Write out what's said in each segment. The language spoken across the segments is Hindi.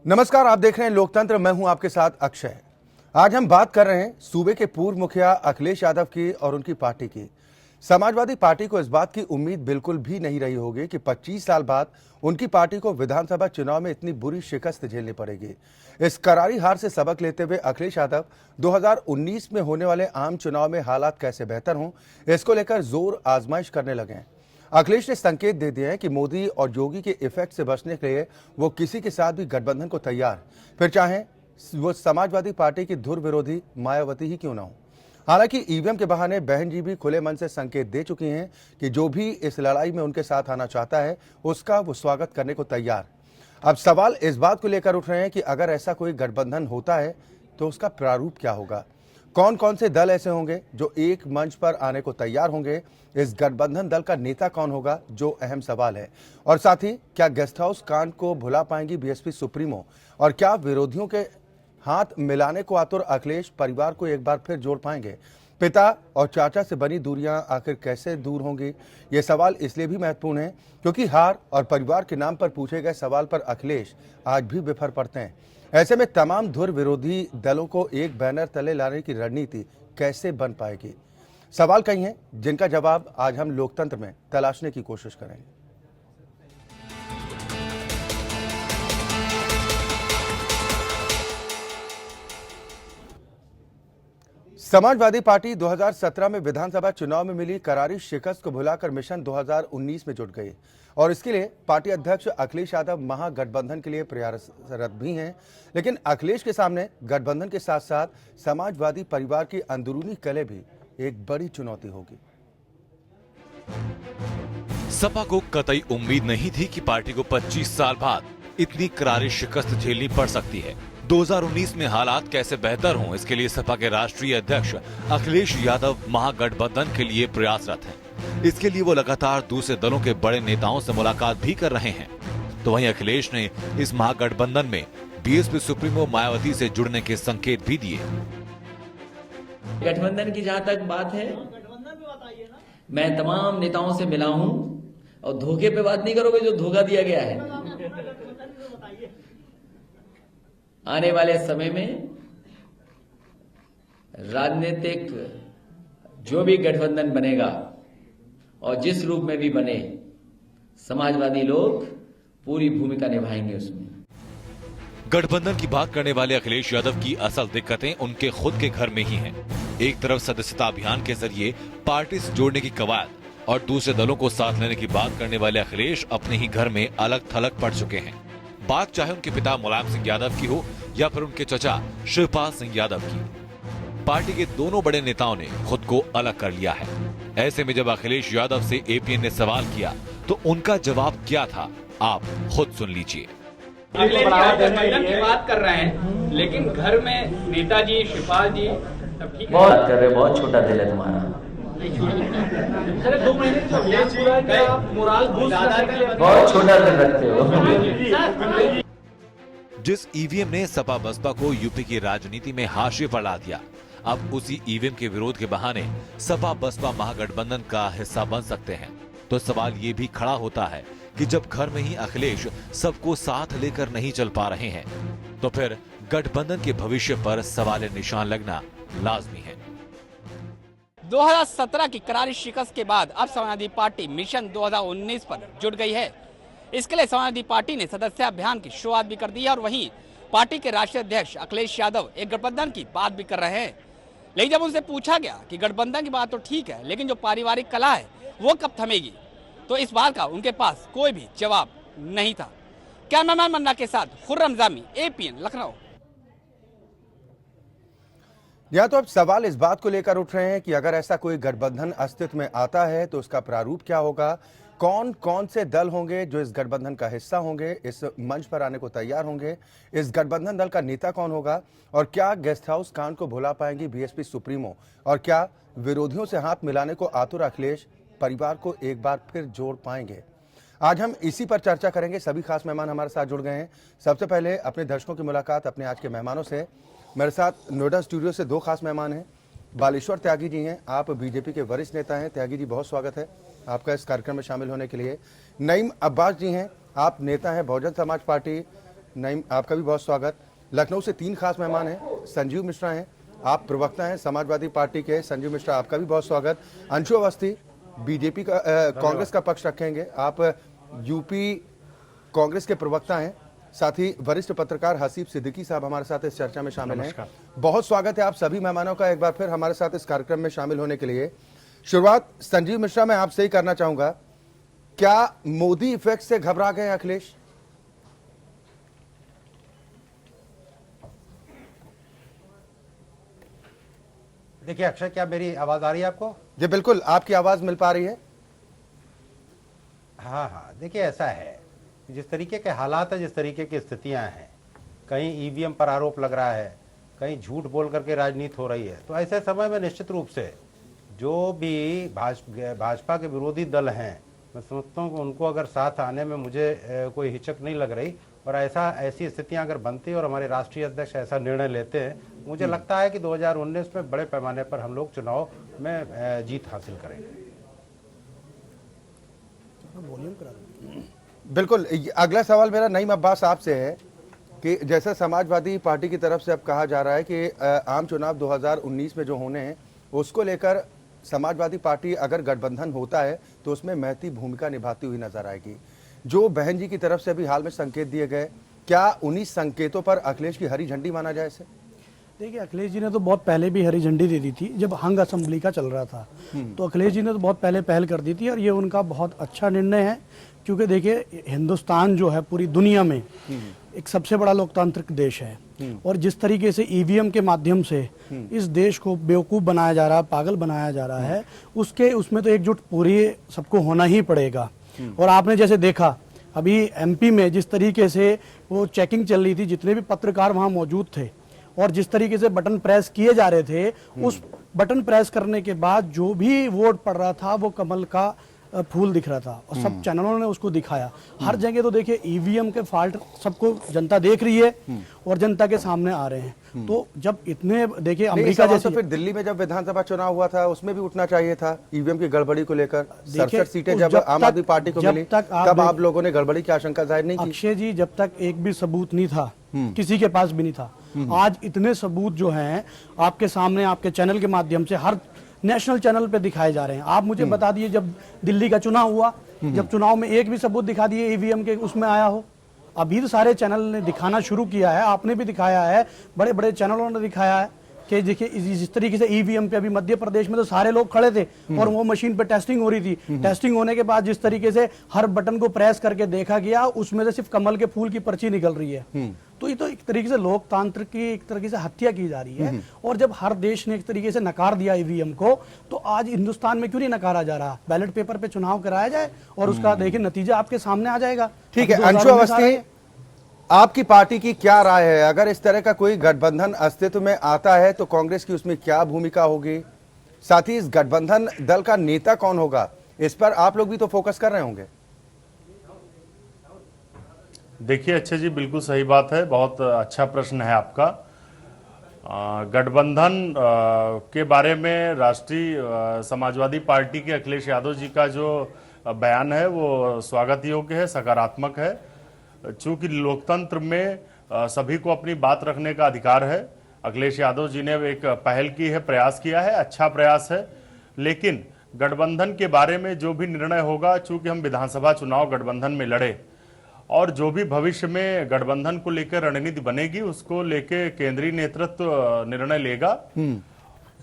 नमस्कार, आप देख रहे हैं लोकतंत्र। मैं हूं आपके साथ अक्षय। आज हम बात कर रहे हैं सूबे के पूर्व मुखिया अखिलेश यादव की और उनकी पार्टी की। समाजवादी पार्टी को इस बात की उम्मीद बिल्कुल भी नहीं रही होगी कि 25 साल बाद उनकी पार्टी को विधानसभा चुनाव में इतनी बुरी शिकस्त झेलनी पड़ेगी। इस करारी हार से सबक लेते हुए अखिलेश यादव 2019 में होने वाले आम चुनाव में हालात कैसे बेहतर हों, इसको लेकर जोर आजमाइश करने लगे हैं। अखिलेश ने संकेत दे दिए हैं कि मोदी और योगी के इफेक्ट से बचने के लिए वो किसी के साथ भी गठबंधन को तैयार, फिर चाहे वो समाजवादी पार्टी की धुर विरोधी मायावती ही क्यों ना हो। हालांकि ईवीएम के बहाने बहन जी भी खुले मन से संकेत दे चुकी हैं कि जो भी इस लड़ाई में उनके साथ आना चाहता है उसका वो स्वागत करने को तैयार। अब सवाल इस बात को लेकर उठ रहे हैं कि अगर ऐसा कोई गठबंधन होता है तो उसका प्रारूप क्या होगा, कौन कौन से दल ऐसे होंगे जो एक मंच पर आने को तैयार होंगे, इस गठबंधन दल का नेता कौन होगा, जो अहम सवाल है। और साथ ही क्या गेस्ट हाउस कांड को भुला पाएंगी बीएसपी सुप्रीमो, और क्या विरोधियों के हाथ मिलाने को आतुर अखिलेश परिवार को एक बार फिर जोड़ पाएंगे। पिता और चाचा से बनी दूरियां आखिर कैसे दूर होंगी, ये सवाल इसलिए भी महत्वपूर्ण है क्योंकि हार और परिवार के नाम पर पूछे गए सवाल पर अखिलेश आज भी विफल पड़ते हैं। ऐसे में तमाम धुर विरोधी दलों को एक बैनर तले लाने की रणनीति कैसे बन पाएगी, सवाल कई हैं जिनका जवाब आज हम लोकतंत्र में तलाशने की कोशिश करेंगे। समाजवादी पार्टी 2017 में विधानसभा चुनाव में मिली करारी शिकस्त को भुलाकर मिशन 2019 में जुट गई और इसके लिए पार्टी अध्यक्ष अखिलेश यादव महागठबंधन के लिए प्रयासरत भी हैं। लेकिन अखिलेश के सामने गठबंधन के साथ साथ समाजवादी परिवार की अंदरूनी कलह भी एक बड़ी चुनौती होगी। सपा को कतई उम्मीद नहीं थी कि पार्टी को 25 साल बाद इतनी करारी शिकस्त झेलनी पड़ सकती है। 2019 में हालात कैसे बेहतर हों, इसके लिए सपा के राष्ट्रीय अध्यक्ष अखिलेश यादव महागठबंधन के लिए प्रयासरत हैं। इसके लिए वो लगातार दूसरे दलों के बड़े नेताओं से मुलाकात भी कर रहे हैं। तो वहीं अखिलेश ने इस महागठबंधन में बीएसपी सुप्रीमो मायावती से जुड़ने के संकेत भी दिए। गठबंधन की जहां तक बात है, मैं तमाम नेताओं से मिला हूं और धोखे पे बात नहीं करोगे जो धोखा दिया गया है। आने वाले समय में राजनीतिक जो भी गठबंधन बनेगा और जिस रूप में भी बने, समाजवादी लोग पूरी भूमिका निभाएंगे उसमें। गठबंधन की बात करने वाले अखिलेश यादव की असल दिक्कतें उनके खुद के घर में ही हैं। एक तरफ सदस्यता अभियान के जरिए पार्टी से जोड़ने की कवायद और दूसरे दलों को साथ लेने की बात करने वाले अखिलेश अपने ही घर में अलग थलग पड़ चुके हैं। बात चाहे उनके पिता मुलायम सिंह यादव की हो या फिर उनके चचा शिवपाल सिंह यादव की, पार्टी के दोनों बड़े नेताओं ने खुद को अलग कर लिया है। ऐसे में जब अखिलेश यादव से एपीएन ने सवाल किया तो उनका जवाब क्या था, आप खुद सुन लीजिए। गठबंधन की बात कर रहे हैं, लेकिन घर में नेताजी, शिवपाल जी सब ठीक बहुत कर रहे, बहुत छोटा दिल है तुम्हारा। 2 महीने जो अभ्यास पूरा है, आप मोराल बहुत छोटा दिल रखते हो। जिस ईवीएम ने सपा बसपा को यूपी की राजनीति में हाशिए पर ला दिया, अब उसी ईवीएम के विरोध के बहाने सपा बसपा महागठबंधन का हिस्सा बन सकते हैं। तो सवाल ये भी खड़ा होता है कि जब घर में ही अखिलेश सबको साथ लेकर नहीं चल पा रहे हैं, तो फिर गठबंधन के भविष्य पर सवाल निशान लगना लाजमी है। 2017 की करारी शिकस्त के बाद अब समाजवादी पार्टी मिशन 2019 पर जुट गई है। इसके लिए समाजवादी पार्टी ने सदस्य अभियान की शुरुआत भी कर दी है और वहीं पार्टी के राष्ट्रीय अध्यक्ष अखिलेश यादव एक गठबंधन की बात भी कर रहे हैं। लेकिन जब उनसे पूछा गया कि गठबंधन की बात तो ठीक है, लेकिन जो पारिवारिक कलह है वो कब थमेगी, तो इस बात का उनके पास कोई भी जवाब नहीं था। कैमरामैन मन्ना के साथ खुर्रम जामी, एपीएन, लखनऊ। या तो अब सवाल इस बात को लेकर उठ रहे हैं कि अगर ऐसा कोई गठबंधन अस्तित्व में आता है तो उसका प्रारूप क्या होगा, कौन कौन से दल होंगे जो इस गठबंधन का हिस्सा होंगे, इस मंच पर आने को तैयार होंगे, इस गठबंधन दल का नेता कौन होगा, और क्या गेस्ट हाउस कांड को भुला पाएंगी बीएसपी सुप्रीमो, और क्या विरोधियों से हाथ मिलाने को आतुर अखिलेश परिवार को एक बार फिर जोड़ पाएंगे। आज हम इसी पर चर्चा करेंगे। सभी खास मेहमान हमारे साथ जुड़ गए हैं। सबसे पहले अपने दर्शकों की मुलाकात अपने आज के मेहमानों से। मेरे साथ नोएडा स्टूडियो से 2 खास मेहमान हैं। बालेश्वर त्यागी जी हैं, आप बीजेपी के वरिष्ठ नेता हैं। त्यागी जी, बहुत स्वागत है आपका इस कार्यक्रम में शामिल होने के लिए। नईम अब्बास जी हैं, आप नेता हैं बहुजन समाज पार्टी नईम, आपका भी बहुत स्वागत। लखनऊ से 3 खास मेहमान हैं। संजीव मिश्रा हैं, आप प्रवक्ता हैं समाजवादी पार्टी के। संजीव मिश्रा, आपका भी बहुत स्वागत। अंशु अवस्थी बीजेपी का कांग्रेस का पक्ष रखेंगे, आप यूपी कांग्रेस के प्रवक्ता हैं। साथ ही वरिष्ठ पत्रकार हसीब सिद्दीकी साहब हमारे साथ इस चर्चा में शामिल हैं। बहुत स्वागत है आप सभी मेहमानों का एक बार फिर हमारे साथ इस कार्यक्रम में शामिल होने के लिए। शुरुआत संजीव मिश्रा मैं आपसे ही करना चाहूंगा, क्या मोदी इफेक्ट से घबरा गए अखिलेश? देखिए अक्षय, क्या मेरी आवाज आ रही है आपको? जी बिल्कुल, आपकी आवाज मिल पा रही है। हाँ, देखिए ऐसा है, जिस तरीके के हालात है, जिस तरीके की स्थितियां हैं, कहीं ईवीएम पर आरोप लग रहा है, कहीं झूठ बोल करके राजनीति हो रही है, तो ऐसे समय में निश्चित रूप से जो भी भाजपा के विरोधी दल हैं, मैं समझता हूँ कि उनको अगर साथ आने में मुझे कोई हिचक नहीं लग रही। और ऐसी स्थितियां अगर बनती और हमारे राष्ट्रीय अध्यक्ष ऐसा निर्णय लेते हैं, मुझे लगता है कि 2019 में बड़े पैमाने पर हम लोग चुनाव में जीत हासिल करेंगे। बिल्कुल, अगला सवाल मेरा नईम अब्बास आपसे है कि जैसा समाजवादी पार्टी की तरफ से अब कहा जा रहा है कि आम चुनाव 2019 में जो होने हैं उसको लेकर समाजवादी पार्टी अगर गठबंधन होता है तो उसमें महती भूमिका निभाती हुई नजर आएगी। जो बहन जी की तरफ से अभी हाल में संकेत दिए गए, क्या उन्हीं संकेतों पर अखिलेश की हरी झंडी माना जाए इसे? देखिए, अखिलेश जी ने तो बहुत पहले भी हरी झंडी दे दी थी जब हंग असेंबली का चल रहा था, तो अखिलेश जी ने तो बहुत पहले पहल कर दी थी और ये उनका बहुत अच्छा निर्णय है। क्योंकि देखिए, हिंदुस्तान जो है पूरी दुनिया में एक सबसे बड़ा लोकतांत्रिक देश है और जिस तरीके से ईवीएम के माध्यम से इस देश को बेवकूफ़ बनाया जा रहा है, पागल बनाया जा रहा है, उसमें तो एकजुट पूरी सबको होना ही पड़ेगा। और आपने जैसे देखा अभी एमपी में जिस तरीके से वो चेकिंग चल रही थी, जितने भी पत्रकार वहाँ मौजूद थे और जिस तरीके से बटन प्रेस किए जा रहे थे, उस बटन प्रेस करने के बाद जो भी वोट पड़ रहा था वो कमल का फूल दिख रहा था और सब चैनलों ने उसको दिखाया। हर जगह तो देखिए ईवीएम के फॉल्ट सबको जनता देख रही है और जनता के सामने आ रहे हैं। तो जब इतने देखिए अमेरिका जैसे, तो फिर दिल्ली में जब विधानसभा चुनाव हुआ था उसमें भी उठना चाहिए था ईवीएम की गड़बड़ी को लेकर। 67 सीटें जब आम आदमी पार्टी को मिली तब आप लोगों ने गड़बड़ी की आशंका जाहिर नहीं की। अक्षय जी, जब तक एक भी सबूत नहीं था, किसी के पास भी नहीं था, आज इतने सबूत जो हैं आपके सामने, आपके चैनल के माध्यम से हर नेशनल चैनल पे दिखाए जा रहे हैं। आप मुझे बता दिए, जब दिल्ली का चुनाव हुआ, जब चुनाव में एक भी सबूत दिखा दिए ईवीएम के उसमें आया हो? अभी तो सारे चैनल ने दिखाना शुरू किया है, आपने भी दिखाया है, बड़े बड़े चैनलों ने दिखाया है कि देखिए जिस तरीके से ईवीएम पे अभी मध्य प्रदेश में तो सारे लोग खड़े थे और वो मशीन पे टेस्टिंग हो रही थी। टेस्टिंग होने के बाद जिस तरीके से हर बटन को प्रेस करके देखा गया, उसमें से सिर्फ कमल के फूल की पर्ची निकल रही है। तो ये तो एक तरीके से लोकतंत्र की एक तरीके से हत्या की जा रही है। और जब हर देश ने एक तरीके से नकार दिया ईवीएम को, तो आज हिंदुस्तान में क्यों नहीं नकारा जा रहा? बैलेट पेपर पे चुनाव कराया जाए और उसका देखिए नतीजा आपके सामने आ जाएगा। ठीक है, अंशु अवस्थी, आपकी पार्टी की क्या राय है? अगर इस तरह का कोई गठबंधन अस्तित्व में आता है तो कांग्रेस की उसमें क्या भूमिका होगी? साथ ही इस गठबंधन दल का नेता कौन होगा, इस पर आप लोग भी तो फोकस कर रहे होंगे। देखिए अक्षय जी, बिल्कुल सही बात है, बहुत अच्छा प्रश्न है आपका। गठबंधन के बारे में राष्ट्रीय समाजवादी पार्टी के अखिलेश यादव जी का जो बयान है वो स्वागत योग्य है, सकारात्मक है। चूंकि लोकतंत्र में सभी को अपनी बात रखने का अधिकार है। अखिलेश यादव जी ने एक पहल की है, प्रयास किया है, अच्छा प्रयास है। लेकिन गठबंधन के बारे में जो भी निर्णय होगा, चूंकि हम विधानसभा चुनाव गठबंधन में लड़े और जो भी भविष्य में गठबंधन को लेकर रणनीति बनेगी उसको लेकर केंद्रीय नेतृत्व निर्णय लेगा।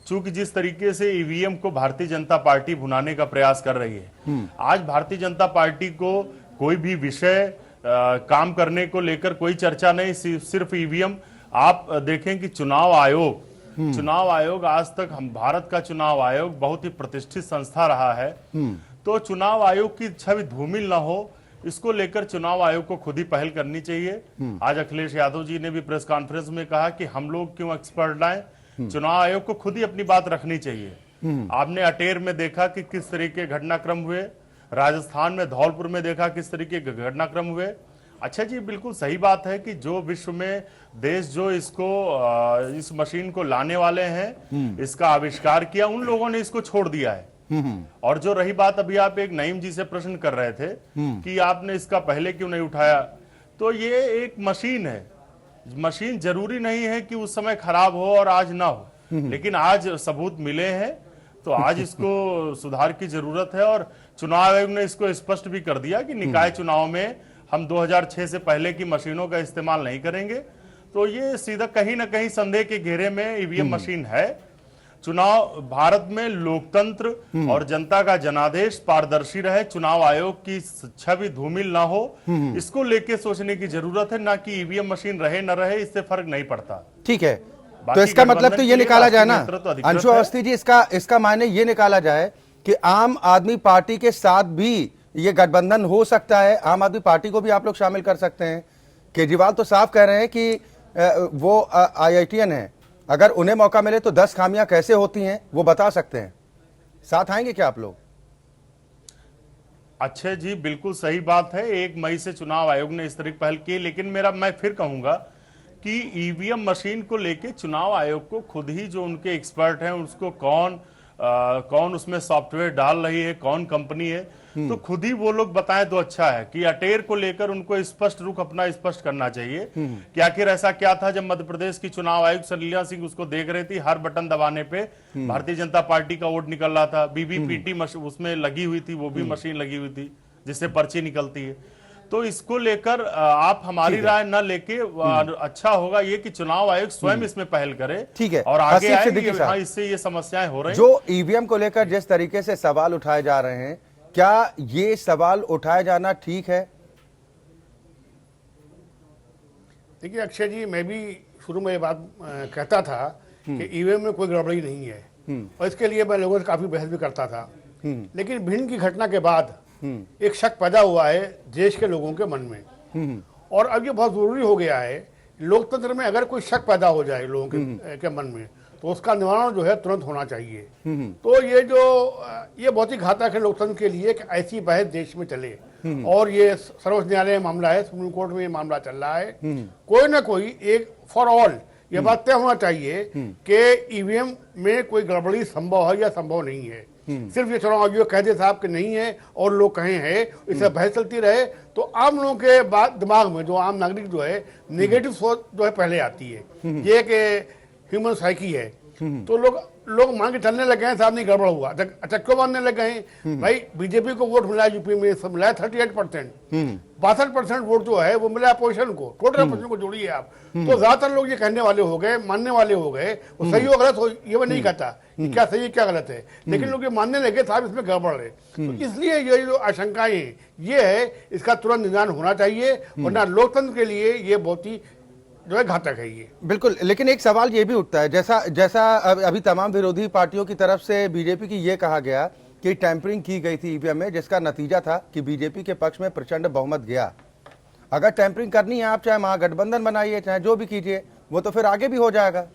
चूंकि जिस तरीके से ईवीएम को भारतीय जनता पार्टी भुनाने का प्रयास कर रही है, आज भारतीय जनता पार्टी को कोई भी विषय काम करने को लेकर कोई चर्चा नहीं, सिर्फ ईवीएम। आप देखें कि चुनाव आयोग आज तक, हम भारत का चुनाव आयोग बहुत ही प्रतिष्ठित संस्था रहा है, तो चुनाव आयोग की छवि धूमिल न हो, इसको लेकर चुनाव आयोग को खुद ही पहल करनी चाहिए। आज अखिलेश यादव जी ने भी प्रेस कॉन्फ्रेंस में कहा कि हम लोग क्यों एक्सपर्ट लाएं, चुनाव आयोग को खुद ही अपनी बात रखनी चाहिए। आपने अटेर में देखा कि किस तरीके घटनाक्रम हुए, राजस्थान में धौलपुर में देखा किस तरीके के घटनाक्रम हुए। अच्छा जी, बिल्कुल सही बात है कि जो विश्व में देश जो इस मशीन को लाने वाले हैं, इसका आविष्कार किया, उन लोगों ने इसको छोड़ दिया है। और जो रही बात, अभी आप एक नईम जी से प्रश्न कर रहे थे कि आपने इसका पहले क्यों नहीं उठाया, तो ये एक मशीन है। मशीन जरूरी नहीं है कि उस समय खराब हो और आज ना हो, लेकिन आज सबूत मिले हैं, तो आज इसको सुधार की जरूरत है। और चुनाव आयोग ने इसको स्पष्ट भी कर दिया कि निकाय चुनाव में हम 2006 से पहले की मशीनों का इस्तेमाल नहीं करेंगे। तो ये सीधा कहीं ना कहीं संदेह के घेरे में ईवीएम मशीन है। चुनाव भारत में लोकतंत्र और जनता का जनादेश पारदर्शी रहे, चुनाव आयोग की छवि धूमिल ना हो, इसको लेके सोचने की जरूरत है, ना कि ईवीएम मशीन रहे न रहे, इससे फर्क नहीं पड़ता। ठीक है, तो इसका मतलब तो ये निकाला जाए ना अंशु अवस्थी जी, इसका मायने ये निकाला जाए कि आम आदमी पार्टी के साथ भी ये गठबंधन हो सकता है, आम आदमी पार्टी को भी आप लोग शामिल कर सकते हैं। केजरीवाल तो साफ कह रहे हैं कि वो IITian है, अगर उन्हें मौका मिले तो 10 खामियां कैसे होती हैं वो बता सकते हैं। साथ आएंगे क्या आप लोग? अच्छे जी, बिल्कुल सही बात है। 1 मई से चुनाव आयोग ने इस तरह की पहल की, लेकिन मैं फिर कहूंगा कि ईवीएम मशीन को लेके चुनाव आयोग को खुद ही जो उनके एक्सपर्ट हैं, उसको कौन उसमें सॉफ्टवेयर डाल रही है, कौन कंपनी है, तो खुद ही वो लोग बताएं तो अच्छा है। कि अटेर को लेकर उनको स्पष्ट रुख अपना स्पष्ट करना चाहिए कि आखिर ऐसा क्या था जब मध्य प्रदेश की चुनाव आयुक्त सलिला सिंह उसको देख रही थी, हर बटन दबाने पे भारतीय जनता पार्टी का वोट निकल रहा था, बीबीपीटी उसमें लगी हुई थी, वो भी मशीन लगी हुई थी जिससे पर्ची निकलती है। तो इसको लेकर आप हमारी राय न लेके अच्छा होगा ये कि चुनाव आयोग स्वयं इसमें पहल करे। ठीक है, और आगे आए, हाँ, इससे ये समस्याएं हो रही हैं। जो ईवीएम को लेकर जिस तरीके से सवाल उठाए जा रहे हैं, क्या ये सवाल उठाया जाना ठीक है? देखिए अक्षय जी, मैं भी शुरू में ये बात कहता था कि ईवीएम में कोई गड़बड़ी नहीं है, और इसके लिए मैं लोगों से काफी बहस भी करता था। लेकिन भिंड की घटना के बाद एक शक पैदा हुआ है देश के लोगों के मन में, और अब ये बहुत जरूरी हो गया है लोकतंत्र में, अगर कोई शक पैदा हो जाए लोगों के मन में, तो उसका निवारण जो है तुरंत होना चाहिए। तो ये बहुत ही घातक है लोकतंत्र के लिए कि ऐसी बहस देश में चले, और ये सर्वोच्च न्यायालय में मामला है, सुप्रीम कोर्ट में ये मामला चल रहा है। कोई ना कोई एक फॉर ऑल ये बात तय होना चाहिए कि ईवीएम में कोई गड़बड़ी संभव है या संभव नहीं है। सिर्फ ये चुनाव आयोग कह दे साहब कि नहीं है और लोग कहें है, इससे बहस चलती रहे, तो आम लोगों के दिमाग में, जो आम नागरिक जो है, नेगेटिव सोच जो है पहले आती है। ये कि ह्यूमन साइकी है, तो लोग मान के चलने लगे हैं साहब नहीं गड़बड़ हुआ। अच्छा क्यों मानने लगे हैं भाई? बीजेपी को वोट मिला यूपी में, सब मिला 38%, 62% वोट जो है वो मिला अपोजिशन को, टोटल अपोजिशन को जोड़िए आप। तो ज्यादातर लोग ये कहने वाले हो गए, मानने वाले हो गए। वो सही हो गलत हो ये मैं नहीं कहता कि क्या सही है क्या गलत है, लेकिन लोग ये मानने लगे साहब इसमें गड़बड़ है। तो इसलिए ये जो आशंकाएं ये है, इसका तुरंत निदान होना चाहिए, वरना लोकतंत्र के लिए ये बहुत ही जो है घातक है ये। बिल्कुल, लेकिन एक सवाल ये भी उठता है, जैसा अभी तमाम विरोधी पार्टियों की तरफ से बीजेपी की ये कहा गया कि टैंपरिंग की गई थी ईवीएम में, जिसका नतीजा था कि बीजेपी के पक्ष में प्रचंड बहुमत गया। अगर टैंपरिंग करनी है, आप चाहे महागठबंधन बनाइए, चाहे जो भी कीजिए, वो तो फिर आगे भी हो जाएगा।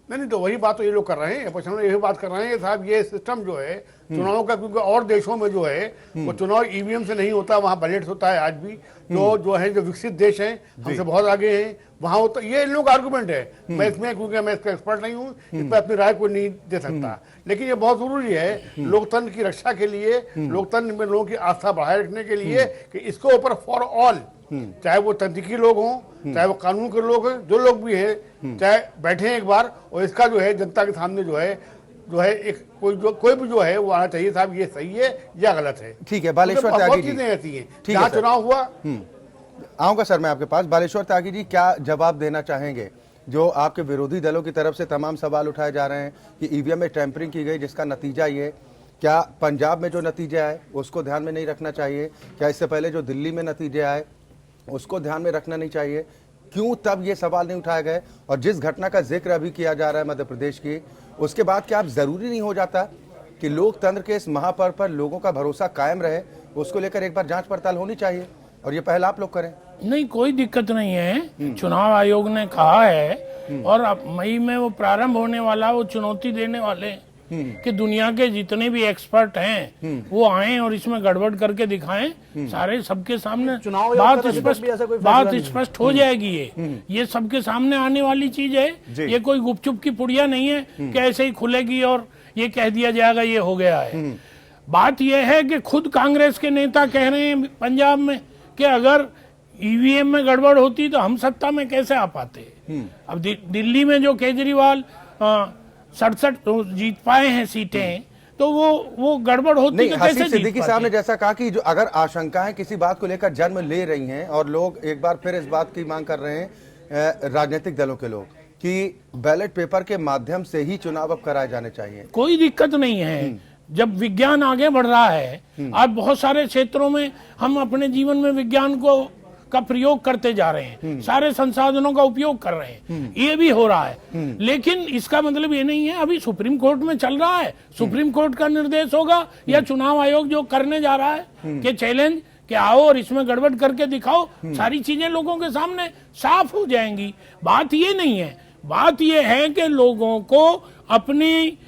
नहीं, तो वही बात तो ये लोग कर रहे हैं, अपोजिशन यही बात कर रहे हैं साहब। ये सिस्टम जो है चुनाव का, क्योंकि और देशों में जो है वो चुनाव ईवीएम से नहीं होता, वहाँ बैलेट होता है आज भी। जो विकसित देश हैं, हमसे बहुत आगे हैं, वहाँ होता। ये इन लोगों का आर्गूमेंट है। मैं इसमें, क्योंकि मैं इसका एक्सपर्ट नहीं हूँ, इस पर अपनी राय कोई नहीं दे सकता, लेकिन ये बहुत जरूरी है लोकतंत्र की रक्षा के लिए, लोकतंत्र में लोगों की आस्था बढ़ाए रखने के लिए, कि इसके ऊपर फॉर ऑल, चाहे वो तकनीकी लोग हों, चाहे वो कानून के लोग हैं, जो लोग भी हैं, चाहे बैठे हैं एक बार, और इसका जो है जनता के सामने जो है एक कोई भी जो है वो आना चाहिए साहब ये सही है या गलत है। ठीक है, बालेश्वर त्यागी जी, चीजें ऐसी हैं जहाँ चुनाव हुआ। आऊंगा सर मैं आपके पास। बालेश्वर त्यागी जी, क्या जवाब देना चाहेंगे जो आपके विरोधी दलों की तरफ से तमाम सवाल उठाए जा रहे हैं कि ईवीएम में टैंपरिंग की गई, जिसका नतीजा ये, क्या पंजाब में जो नतीजे आए उसको ध्यान में नहीं रखना चाहिए? क्या इससे पहले जो दिल्ली में नतीजे आए उसको ध्यान में रखना नहीं चाहिए? क्यों तब ये सवाल नहीं उठाए गए? और जिस घटना का जिक्र अभी किया जा रहा है मध्य प्रदेश की, उसके बाद क्या अब जरूरी नहीं हो जाता कि लोकतंत्र के इस महापर्व पर लोगों का भरोसा कायम रहे, उसको लेकर एक बार जांच पड़ताल होनी चाहिए, और ये पहल आप लोग करें? नहीं, कोई दिक्कत नहीं है। चुनाव आयोग ने कहा है, और अब मई में वो प्रारंभ होने वाला, वो चुनौती देने वाले कि दुनिया के जितने भी एक्सपर्ट हैं वो आए और इसमें गड़बड़ करके दिखाएं, सारे सबके सामने बात स्पष्ट हो जाएगी। ये सबके सामने आने वाली चीज है, ये कोई गुपचुप की पुड़िया नहीं है कि ऐसे ही खुलेगी और ये कह दिया जाएगा ये हो गया है। बात यह है कि खुद कांग्रेस के नेता कह रहे हैं पंजाब में कि अगर ईवीएम में गड़बड़ होती तो हम सत्ता में कैसे आ पाते। अब दिल्ली में जो केजरीवाल 67 जीत पाए हैं सीटें, तो वो गड़बड़ होती नहीं, तो कैसे हसीब जीत सिद्दीकी साहब ने पाते। जैसा कहा कि जो अगर आशंकाएं किसी बात को लेकर जन्म ले रही हैं और लोग एक बार फिर इस बात की मांग कर रहे हैं राजनीतिक दलों के लोग कि बैलेट पेपर के माध्यम से ही चुनाव अब कराए जाने चाहिए, कोई दिक्कत नहीं है। जब विज्ञान आगे बढ़ रहा है, आज बहुत सारे क्षेत्रों में हम अपने जीवन में विज्ञान का प्रयोग करते जा रहे हैं, सारे संसाधनों का उपयोग कर रहे हैं, ये भी हो रहा है। लेकिन इसका मतलब ये नहीं है अभी सुप्रीम कोर्ट में चल रहा है, सुप्रीम कोर्ट का निर्देश होगा या चुनाव आयोग जो करने जा रहा है कि चैलेंज कि आओ और इसमें गड़बड़ करके दिखाओ, सारी चीजें लोगों के सामने साफ हो जाएंगी। बात ये नहीं है, बात ये है कि लोगों को अपनी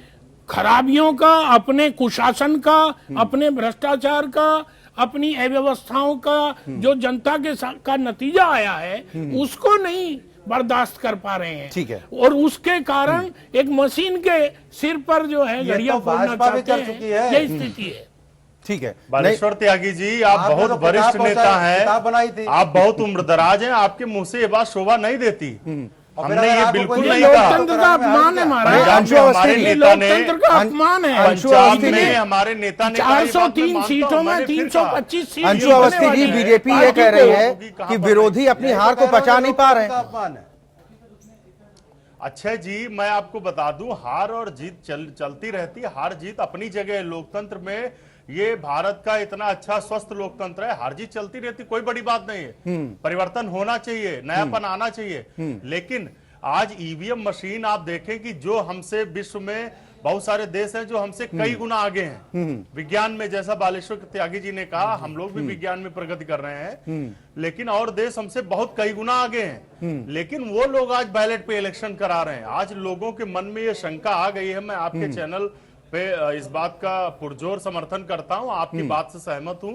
खराबियों का, अपने कुशासन का, अपने भ्रष्टाचार का, अपनी अव्यवस्थाओं का जो जनता का नतीजा आया है उसको नहीं बर्दाश्त कर पा रहे हैं। ठीक है। और उसके कारण एक मशीन के सिर पर जो है घड़ियां फोड़ना चाहते हैं, ये स्थिति है। ठीक है। बालेश्वर त्यागी जी, आप आपने बहुत तो वरिष्ठ किताब नेता हैं, किताब बनाई थी। आप बहुत उम्रदराज हैं, आपके मुंह से ये बात शोभा नहीं देती। हमने ये बिल्कुल नहीं ये कहा। लोकतंत्र का अपमान है महाराज, अंशु हमारे अवस्थी, ये नेता ने लोकतंत्र का अपमान है। पंजाब में हमारे नेता ने कहा, ये बात मैं 403 मानता हूं, सीटों में मैंने फिर कहा। 325 सीट अंशु जीतने अवस्थी वाली जी, है। बीजेपी ये पार्टी कह रही को- है कि विरोधी अपनी हार को पचा नहीं पा रहे हैं। अच्छा जी, मैं आपको बता दूं, हार और जीत चलती रहती है। हार जीत अपनी जगह है लोकतंत्र में। ये भारत का इतना अच्छा स्वस्थ लोकतंत्र है, हार जीत चलती रहती, कोई बड़ी बात नहीं है। परिवर्तन होना चाहिए, नयापन आना चाहिए। लेकिन आज ईवीएम मशीन आप देखें कि जो हमसे विश्व में बहुत सारे देश हैं जो हमसे कई गुना आगे हैं विज्ञान में, जैसा बालेश्वर त्यागी जी ने कहा, हम लोग भी विज्ञान में प्रगति कर रहे हैं, लेकिन और देश हमसे बहुत कई गुना आगे हैं। लेकिन वो लोग आज बैलेट पे इलेक्शन करा रहे हैं। आज लोगों के मन में ये शंका आ गई है। मैं आपके चैनल पे इस बात का पुरजोर समर्थन करता हूं, आपकी बात से सहमत हूं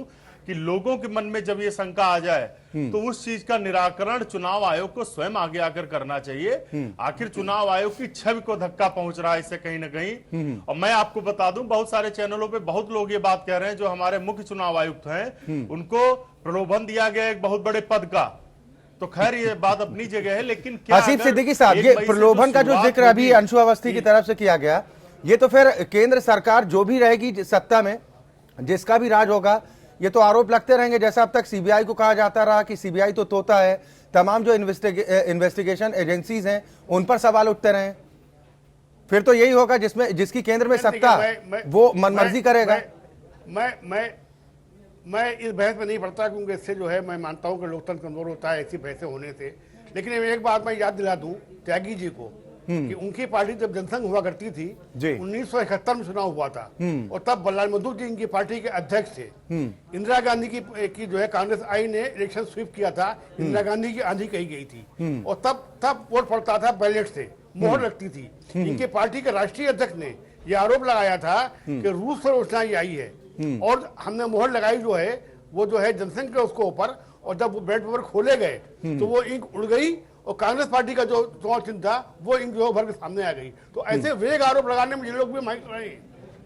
कि लोगों के मन में जब ये शंका आ जाए तो उस चीज का निराकरण चुनाव आयोग को स्वयं आगे आकर करना चाहिए। आखिर चुनाव आयोग की छवि को धक्का पहुंच रहा है इससे कहीं ना कहीं। और मैं आपको बता दूं, बहुत सारे चैनलों पे बहुत लोग ये बात कह रहे हैं, जो हमारे मुख्य चुनाव आयुक्त हैं उनको प्रलोभन दिया गया एक बहुत बड़े पद का। तो खैर ये बात अपनी जगह है, लेकिन क्या हसीब सिद्दीकी साहब, ये प्रलोभन का जो जिक्र अभी अंशु अवस्थी की तरफ से किया गया, ये तो फिर केंद्र सरकार जो भी रहेगी सत्ता में, जिसका भी राज होगा, ये तो आरोप लगते रहेंगे। जैसा अब तक सीबीआई को कहा जाता रहा कि सीबीआई तो तोता है, तमाम जो इन्वेस्टिगेशन एजेंसीज हैं उन पर सवाल उठते रहे, फिर तो यही होगा जिसकी केंद्र में सत्ता वो मनमर्जी करेगा। मैं इस बहस में नहीं पड़ता, क्योंकि इससे जो है मैं मानता हूं कि लोकतंत्र कमजोर होता है ऐसी बहसें होने से। लेकिन एक बात मैं याद दिला दूं त्यागी जी को कि उनकी पार्टी जब जनसंघ हुआ करती थी 1971 में चुनाव हुआ था, और तब बल्लाल बहादुर जी इनकी पार्टी के अध्यक्ष थे। इंदिरा गांधी की जो है कांग्रेस आई ने इलेक्शन स्वीप किया था, इंदिरा गांधी की आंधी कही गई थी, और तब वोट पड़ता था बैलेट से, मोहर लगती थी। इनके पार्टी के राष्ट्रीय अध्यक्ष ने यह आरोप लगाया था कि रूस से रोशनाई आई है, और हमने मोहर लगाई जो है वो जो है जनसंघ के उसको ऊपर, और जब वो बैलेट पेपर खोले गए तो वो इंक उड़ गई और कांग्रेस पार्टी का जो चुनाव चिन्ह था वो इंक जो भर के सामने आ गई। तो ऐसे वेग आरोप लगाने में ये लोग भी माहिर रहे हैं।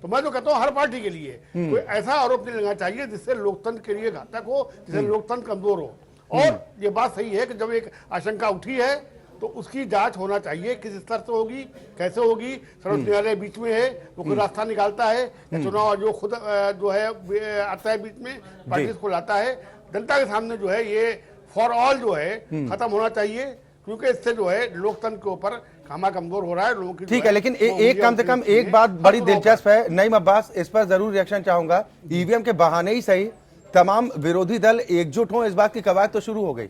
तो मैं तो कहता हूँ हर पार्टी के लिए कोई ऐसा आरोप नहीं लगाना चाहिए जिससे लोकतंत्र के लिए घातक हो, जिससे लोकतंत्र कमजोर हो। और ये बात सही है कि जब एक आशंका उठी है तो उसकी जांच होना चाहिए, किस स्तर से होगी, कैसे होगी। सर्वोच्च न्यायालय बीच में है, वो कोई रास्ता निकालता है, चुनाव आयोग खुद जो है आता है बीच में, पार्टी को लाता है। जनता के सामने जो है ये फॉर ऑल जो है खत्म होना चाहिए, क्योंकि इससे जो है लोकतंत्र के ऊपर खामा कमजोर हो रहा है लोगों की। ठीक है, लेकिन एक कम से कम एक बात बड़ी दिलचस्प है नईम अब्बास, इस पर जरूर रिएक्शन चाहूंगा। ईवीएम के बहाने ही सही तमाम विरोधी दल एकजुट हों, इस बात की कवायद तो शुरू हो गई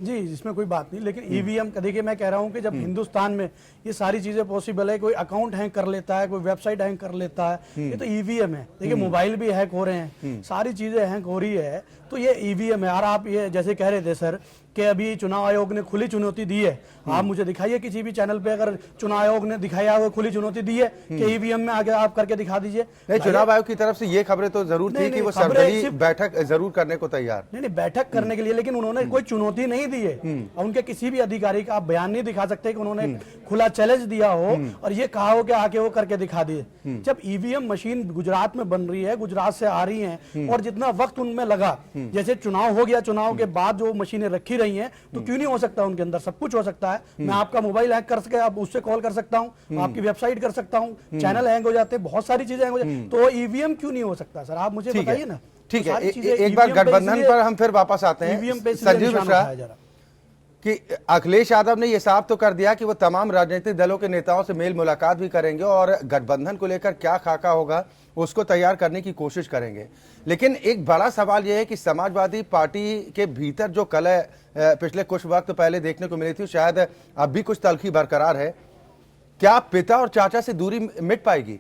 जी, इसमें कोई बात नहीं। लेकिन ईवीएम का देखिए, मैं कह रहा हूं कि जब हिंदुस्तान में ये सारी चीजें पॉसिबल है, कोई अकाउंट हैक कर लेता है, कोई वेबसाइट हैक कर लेता है, ये तो ईवीएम है। देखिए मोबाइल भी हैक हो रहे हैं, सारी चीजें हैक हो रही है, तो ये ईवीएम है। और आप ये जैसे कह रहे थे सर कि अभी चुनाव आयोग ने खुली चुनौती दी है। आप मुझे दिखाइए किसी भी चैनल पे अगर चुनाव आयोग ने दिखाया हुआ खुली चुनौती दी है कि ईवीएम में आगे आप करके दिखा दीजिए। नहीं, चुनाव आयोग की तरफ से ये खबरें तो जरूर थी कि वो सर्वदलीय बैठक जरूर करने को तैयार। नहीं, बैठक करने के लिए, लेकिन उन्होंने कोई चुनौती नहीं दी है। और उनके किसी भी अधिकारी का आप बयान नहीं दिखा सकते कि उन्होंने खुला चैलेंज दिया हो और ये कहा हो कि आके वो करके दिखा दिए। जब ईवीएम मशीन गुजरात में बन रही है, गुजरात से आ रही है और जितना वक्त उनमें लगा, जैसे चुनाव हो गया, चुनाव के बाद जो मशीनें रखी रही हैं, तो क्यों नहीं हो सकता? उनके अंदर सब कुछ हो सकता है। मैं आपका मोबाइल हैक कर सके, आप उससे कॉल कर सकता हूं, आपकी वेबसाइट कर सकता हूं, चैनल हैंग हो जाते हैं, बहुत सारी चीजें हैंग हो जाती हैं। तो ईवीएम क्यों नहीं हो सकता सर? आप मुझे बताइए ना। ठीक है, एक बार गठबंधन पर हम फिर वापस आते हैं। ईवीएम पे संजीव मिश्रा, कि अखिलेश यादव ने यह साफ तो कर दिया कि वो तमाम राजनीतिक दलों के नेताओं से मेल मुलाकात भी करेंगे और गठबंधन को लेकर क्या खाका होगा उसको तैयार करने की कोशिश करेंगे। लेकिन एक बड़ा सवाल यह है कि समाजवादी पार्टी के भीतर जो कलह पिछले कुछ वक्त पहले देखने को मिली थी, शायद अब भी कुछ तल्खी बरकरार है। क्या पिता और चाचा से दूरी मिट पाएगी?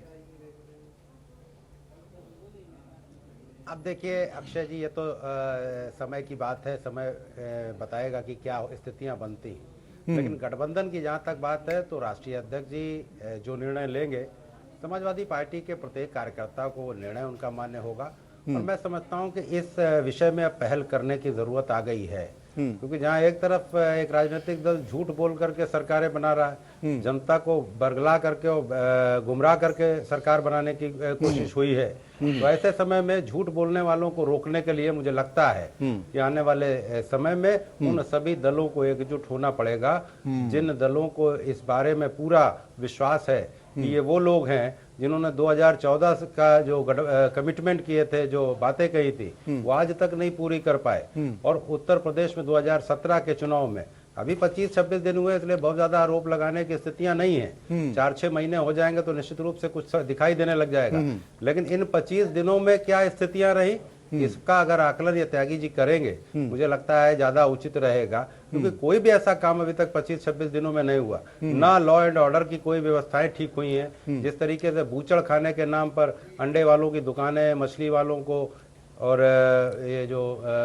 अब देखिए अक्षय जी, ये तो समय की बात है, समय बताएगा कि क्या स्थितियां बनती हैं। लेकिन गठबंधन की जहां तक बात है तो राष्ट्रीय अध्यक्ष जी जो निर्णय लेंगे, समाजवादी पार्टी के प्रत्येक कार्यकर्ता को वो निर्णय उनका मान्य होगा। और मैं समझता हूं कि इस विषय में अब पहल करने की जरूरत आ गई है, क्योंकि जहां एक तरफ एक राजनीतिक दल झूठ बोल करके सरकारें बना रहा है, जनता को बरगला करके और गुमराह करके सरकार बनाने की कोशिश हुई है, तो ऐसे समय में झूठ बोलने वालों को रोकने के लिए मुझे लगता है कि आने वाले समय में उन सभी दलों को एकजुट होना पड़ेगा, जिन दलों को इस बारे में पूरा विश्वास है कि ये वो लोग हैं जिन्होंने 2014 का जो कमिटमेंट किए थे, जो बातें कही थी, वो आज तक नहीं पूरी कर पाए। और उत्तर प्रदेश में 2017 के चुनाव में अभी 25-26 दिन हुए, इसलिए बहुत ज्यादा आरोप लगाने की स्थितियां नहीं है। 4-6 महीने हो जाएंगे तो निश्चित रूप से कुछ दिखाई देने लग जाएगा। लेकिन इन 25 दिनों में क्या स्थितियां रही, इसका अगर आकलन ये त्यागी जी करेंगे, मुझे लगता है ज्यादा उचित रहेगा, क्योंकि कोई भी ऐसा काम अभी तक 25-26 दिनों में नहीं हुआ। ना लॉ एंड ऑर्डर की कोई व्यवस्थाएं ठीक हुई हैं। जिस तरीके से बूचड़ खाने के नाम पर अंडे वालों की दुकानें, मछली वालों को और ये जो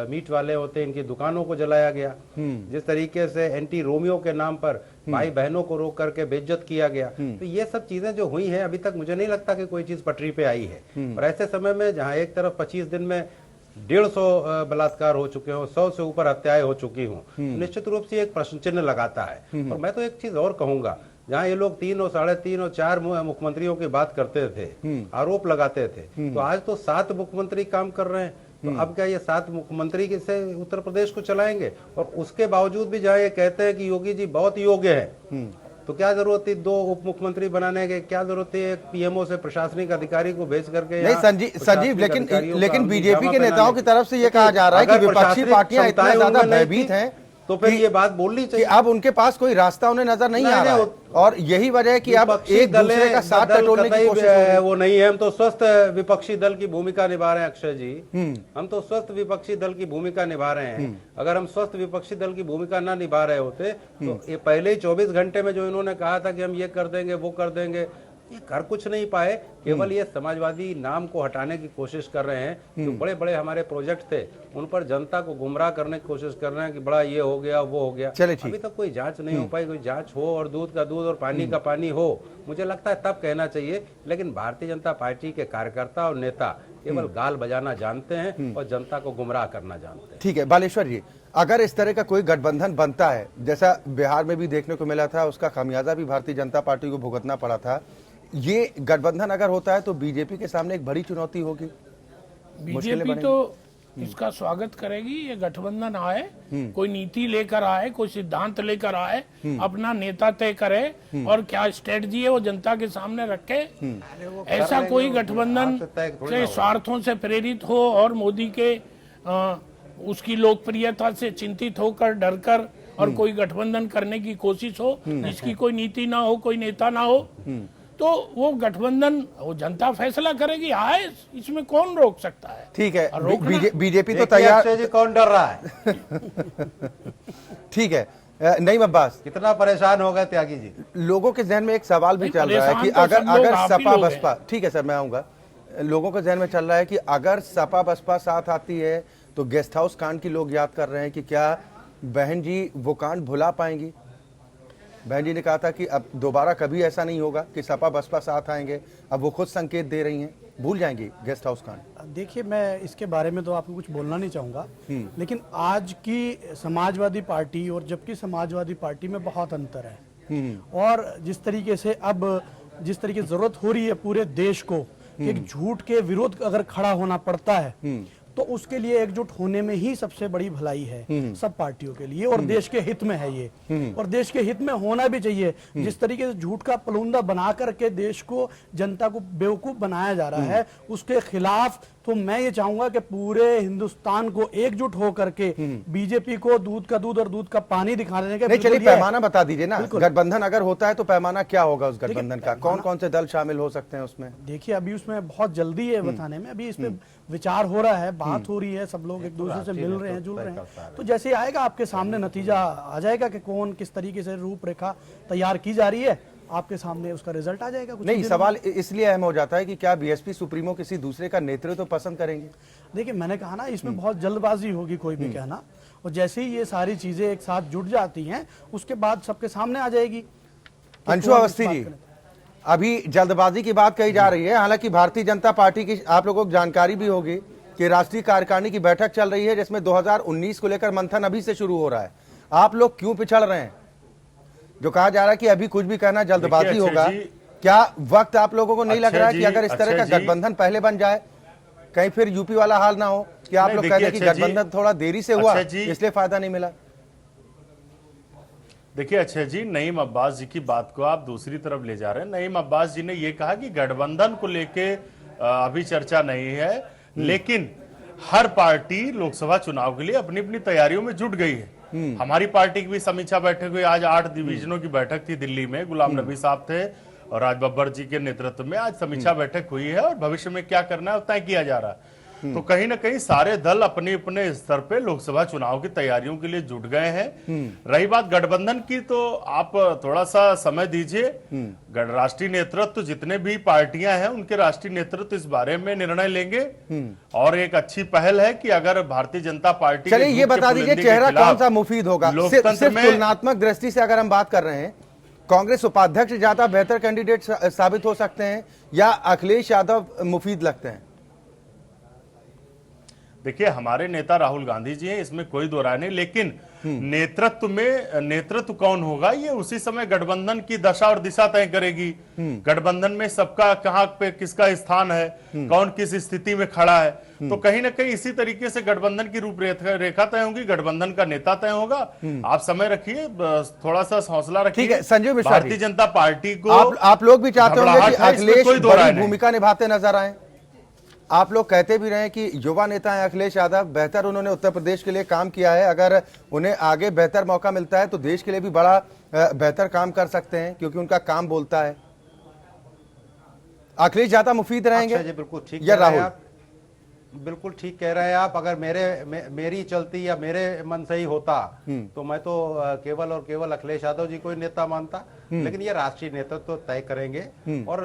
मीट वाले होते हैं, इनकी दुकानों को जलाया गया, जिस तरीके से एंटी रोमियो के नाम पर भाई बहनों को रोक करके बेइज्जत किया गया, तो ये सब चीजें जो हुई हैं, अभी तक मुझे नहीं लगता कि कोई चीज पटरी पे आई है। और ऐसे समय में जहां एक तरफ 25 दिन में 150 बलात्कार हो चुके हों, 100 से ऊपर हत्याएं हो चुकी हों, निश्चित रूप से एक प्रश्न चिन्ह लगाता है। और मैं तो एक चीज और कहूंगा, जहाँ ये लोग 3 और 3.5 और 4 मुख्यमंत्रियों की बात करते थे, आरोप लगाते थे, तो आज तो 7 मुख्यमंत्री काम कर रहे हैं। तो अब क्या ये 7 मुख्यमंत्री से उत्तर प्रदेश को चलाएंगे? और उसके बावजूद भी जहाँ ये कहते हैं कि योगी जी बहुत योग्य है, तो क्या जरूरत थी 2 उप मुख्यमंत्री बनाने के? क्या जरूरत थी एक पीएमओ से प्रशासनिक अधिकारी को भेज करके? नहीं संजीव, लेकिन बीजेपी के नेताओं की तरफ से ये कहा जा रहा है कि विपक्षी पार्टियां इतना ज्यादा भयभीत हैं तो फिर ये बात बोलनी चाहिए कि अब उनके पास कोई रास्ता उन्हें नजर नहीं आ रहा है, और यही वजह है कि अब एक दूसरे का साथ टटोलने की कोशिश हो रही है। वो नहीं है। हम तो स्वस्थ विपक्षी दल की भूमिका निभा रहे हैं अक्षय जी, हम तो स्वस्थ विपक्षी दल की भूमिका निभा रहे हैं। अगर हम स्वस्थ विपक्षी दल की भूमिका ना निभा रहे होते तो ये पहले ही 24 घंटे में जो इन्होंने कहा था कि हम ये कर देंगे, वो कर देंगे, ये कर कुछ नहीं पाए। केवल ये समाजवादी नाम को हटाने की कोशिश कर रहे हैं। जो बड़े बड़े हमारे प्रोजेक्ट थे उन पर जनता को गुमराह करने की कोशिश कर रहे हैं कि बड़ा ये हो गया, वो हो गया। अभी तक कोई जांच नहीं हो पाई। कोई जांच हो और दूध का दूध और पानी का पानी हो, मुझे लगता है तब कहना चाहिए। लेकिन भारतीय जनता पार्टी के कार्यकर्ता और नेता केवल गाल बजाना जानते हैं और जनता को गुमराह करना जानते हैं। ठीक है बालेश्वर जी, अगर इस तरह का कोई गठबंधन बनता है, जैसा बिहार में भी देखने को मिला था, उसका खामियाजा भी भारतीय जनता पार्टी को भुगतना पड़ा था, ये गठबंधन अगर होता है तो बीजेपी के सामने एक बड़ी चुनौती होगी। बीजेपी तो इसका स्वागत करेगी। ये गठबंधन आए, कोई नीति लेकर आए, कोई सिद्धांत लेकर आए, अपना नेता तय करे और क्या स्ट्रेटजी है वो जनता के सामने रखे। ऐसा कोई गठबंधन के स्वार्थों से प्रेरित हो और मोदी के उसकी लोकप्रियता से चिंतित होकर, डरकर और कोई गठबंधन करने की कोशिश हो, जिसकी कोई नीति ना हो, कोई नेता ना हो, तो वो गठबंधन वो जनता फैसला करेगी। आए, इसमें कौन रोक सकता है? ठीक है, बीजेपी तो तैयार। जी कौन डर रहा है? ठीक है, नहीं अब्बास, कितना परेशान हो गए त्यागी जी। लोगों के जहन में एक सवाल भी चल रहा है कि अगर सपा बसपा, ठीक है सर मैं आऊंगा, लोगों के जहन में चल रहा है कि अगर सपा बसपा साथ आती है तो गेस्ट हाउस कांड की लोग याद कर रहे हैं कि क्या बहन जी वो कांड भुला पाएंगी? बहन जी ने कहा था कि अब दोबारा कभी ऐसा नहीं होगा कि सपा बसपा साथ आएंगे, अब वो खुद संकेत दे रही हैं, भूल जाएंगी गेस्ट हाउस कांड। देखिए, मैं इसके बारे में तो आपको कुछ बोलना नहीं चाहूँगा, लेकिन आज की समाजवादी पार्टी और जबकि समाजवादी पार्टी में बहुत अंतर है। और जिस तरीके से अब जिस तरीके की जरूरत हो रही है पूरे देश को कि एक झूठ के विरोध अगर खड़ा होना पड़ता है तो उसके लिए एकजुट होने में ही सबसे बड़ी भलाई है सब पार्टियों के लिए, और देश के हित में है ये, और देश के हित में होना भी चाहिए। जिस तरीके से झूठ का पलूंदा बना करके देश को, जनता को बेवकूफ बनाया जा रहा है, उसके खिलाफ तो मैं ये चाहूंगा कि पूरे हिंदुस्तान को एकजुट होकर के बीजेपी को दूध का दूध और दूध का पानी दिखा देने का। नहीं, चलिए पैमाना बता दीजिए ना, गठबंधन अगर होता है तो पैमाना क्या होगा उस गठबंधन का, कौन कौन से दल शामिल हो सकते हैं उसमें? देखिए, अभी उसमें बहुत जल्दी है बताने में, अभी इसमें विचार हो रहा है, बात हो रही है, सब लोग एक दूसरे से मिल रहे हैं, जुल रहे हैं, तो जैसे आएगा आपके सामने नतीजा आ जाएगा कि कौन किस तरीके से रूपरेखा तैयार की जा रही है, आपके सामने उसका रिजल्ट आ जाएगा। कुछ नहीं, सवाल इसलिए अहम हो जाता है कि क्या बीएसपी सुप्रीमो किसी दूसरे का नेतृत्व तो पसंद करेंगे? देखिए, मैंने कहा ना, इसमें बहुत जल्दबाजी होगी कोई भी कहना, और जैसे ही ये सारी चीजें एक साथ जुट जाती हैं उसके बाद सबके सामने आ जाएगी। अंशु अवस्थी जी, अभी जल्दबाजी की बात कही जा रही है, हालांकि भारतीय जनता पार्टी की आप लोगों को जानकारी भी होगी कि राष्ट्रीय कार्यकारिणी की बैठक चल रही है जिसमें 2019 को लेकर मंथन अभी से शुरू हो रहा है। आप लोग क्यों पिछड़ रहे हैं? जो कहा जा रहा है कि अभी कुछ भी कहना जल्दबाजी होगा, क्या वक्त आप लोगों को नहीं लग रहा है कि अगर इस तरह का गठबंधन पहले बन जाए कहीं फिर यूपी वाला हाल ना हो कि आप लोग कहते हैं कि गठबंधन थोड़ा देरी से हुआ इसलिए फायदा नहीं मिला? देखिए अक्षय जी, नईम अब्बास जी की बात को आप दूसरी तरफ ले जा रहे हैं। नईम अब्बास जी ने यह कहा कि गठबंधन को लेके अभी चर्चा नहीं है, लेकिन हर पार्टी लोकसभा चुनाव के लिए अपनी अपनी तैयारियों में जुट गई है। हमारी पार्टी की भी समीक्षा बैठक हुई, आज 8 डिवीजनों की बैठक थी दिल्ली में, गुलाम नबी साहब थे और राज बब्बर जी के नेतृत्व में आज समीक्षा बैठक हुई है और भविष्य में क्या करना है तय किया जा रहा है। तो कहीं ना कहीं सारे दल अपने अपने स्तर पे लोकसभा चुनाव की तैयारियों के लिए जुट गए हैं। रही बात गठबंधन की, तो आप थोड़ा सा समय दीजिए, राष्ट्रीय नेतृत्व जितने भी पार्टियां हैं उनके राष्ट्रीय नेतृत्व इस बारे में निर्णय लेंगे और एक अच्छी पहल है कि अगर भारतीय जनता पार्टी, चलिए ये बता दीजिए चेहरा कौन सा मुफीद होगा? सिर्फ तुलनात्मक दृष्टि से अगर हम बात कर रहे हैं, कांग्रेस उपाध्यक्ष ज्यादा बेहतर कैंडिडेट साबित हो सकते हैं या अखिलेश यादव मुफीद लगते हैं? देखिए, हमारे नेता राहुल गांधी जी हैं, इसमें कोई दो राय नहीं, लेकिन नेतृत्व कौन होगा ये उसी समय गठबंधन की दशा और दिशा तय करेगी। गठबंधन में सबका कहां पे किसका स्थान है, कौन किस स्थिति में खड़ा है, तो कहीं ना कहीं इसी तरीके से गठबंधन की रूपरेखा तय होगी, गठबंधन का नेता तय होगा। आप समय रखिए, थोड़ा सा हौसला रखिए। ठीक है संजीव मिश्रा, भारतीय जनता पार्टी को आप लोग भी चाहते होंगे कि अखिलेश बड़ी भूमिका निभाते नजर आए। आप लोग कहते भी रहे कि युवा नेता हैं अखिलेश यादव, बेहतर उन्होंने उत्तर प्रदेश के लिए काम किया है, अगर उन्हें आगे बेहतर मौका मिलता है तो देश के लिए भी बड़ा बेहतर काम कर सकते हैं क्योंकि उनका काम बोलता है। अखिलेश ज्यादा मुफीद रहेंगे? अच्छा जी, बिल्कुल ठीक या राहुल? बिल्कुल ठीक कह रहे हैं आप। अगर मेरी चलती या मेरे मन से ही होता तो मैं तो केवल और केवल अखिलेश यादव जी को ही नेता मानता, लेकिन ये राष्ट्रीय नेतृत्व तो तय करेंगे और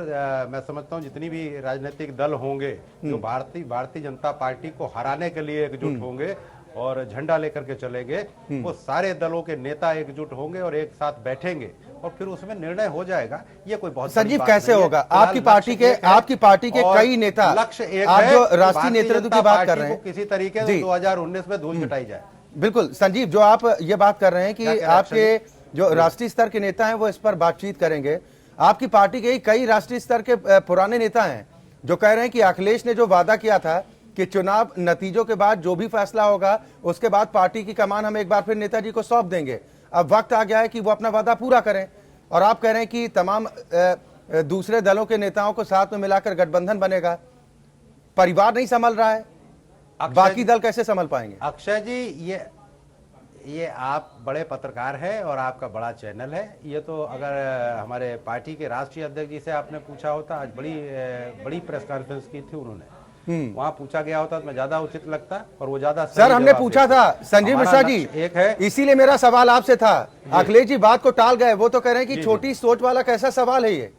मैं समझता हूँ जितनी भी राजनीतिक दल होंगे जो भारतीय जनता पार्टी को हराने के लिए एकजुट होंगे और झंडा लेकर के चलेंगे, वो सारे दलों के नेता एकजुट होंगे और एक साथ बैठेंगे और फिर उसमें निर्णय हो जाएगा। ये कोई बहुत संजीव कैसे होगा? आपकी पार्टी के कई नेता, लक्ष्य एक आप है, जो राष्ट्रीय नेतृत्व की बात कर रहे हैं, किसी तरीके से 2019 में धूल छटाई जाए। बिल्कुल संजीव, जो आप ये बात कर रहे हैं कि आपके जो राष्ट्रीय स्तर के नेता हैं वो इस पर बातचीत करेंगे, आपकी पार्टी के कई राष्ट्रीय स्तर के पुराने नेता हैं जो कह रहे हैं कि अखिलेश ने जो वादा किया था कि चुनाव नतीजों के बाद जो भी फैसला होगा उसके बाद पार्टी की कमान हम एक बार फिर नेताजी को सौंप देंगे, अब वक्त आ गया है कि वो अपना वादा पूरा करें। और आप कह रहे हैं कि तमाम दूसरे दलों के नेताओं को साथ में मिलाकर गठबंधन बनेगा। परिवार नहीं संभल रहा है, बाकी दल कैसे संभल पाएंगे? अक्षय जी, ये आप बड़े पत्रकार हैं और आपका बड़ा चैनल है, ये तो अगर हमारे पार्टी के राष्ट्रीय अध्यक्ष जी से आपने पूछा होता, आज बड़ी प्रेस कॉन्फ्रेंस की थी उन्होंने, वहां पूछा गया होता तो मैं ज्यादा उचित लगता और वो ज्यादा सर हमने पूछा था संजीव मिश्रा जी, एक है, इसीलिए मेरा सवाल आपसे था। अखिलेश जी बात को टाल गए, वो तो कह रहे हैं कि छोटी सोच वाला कैसा सवाल है ये?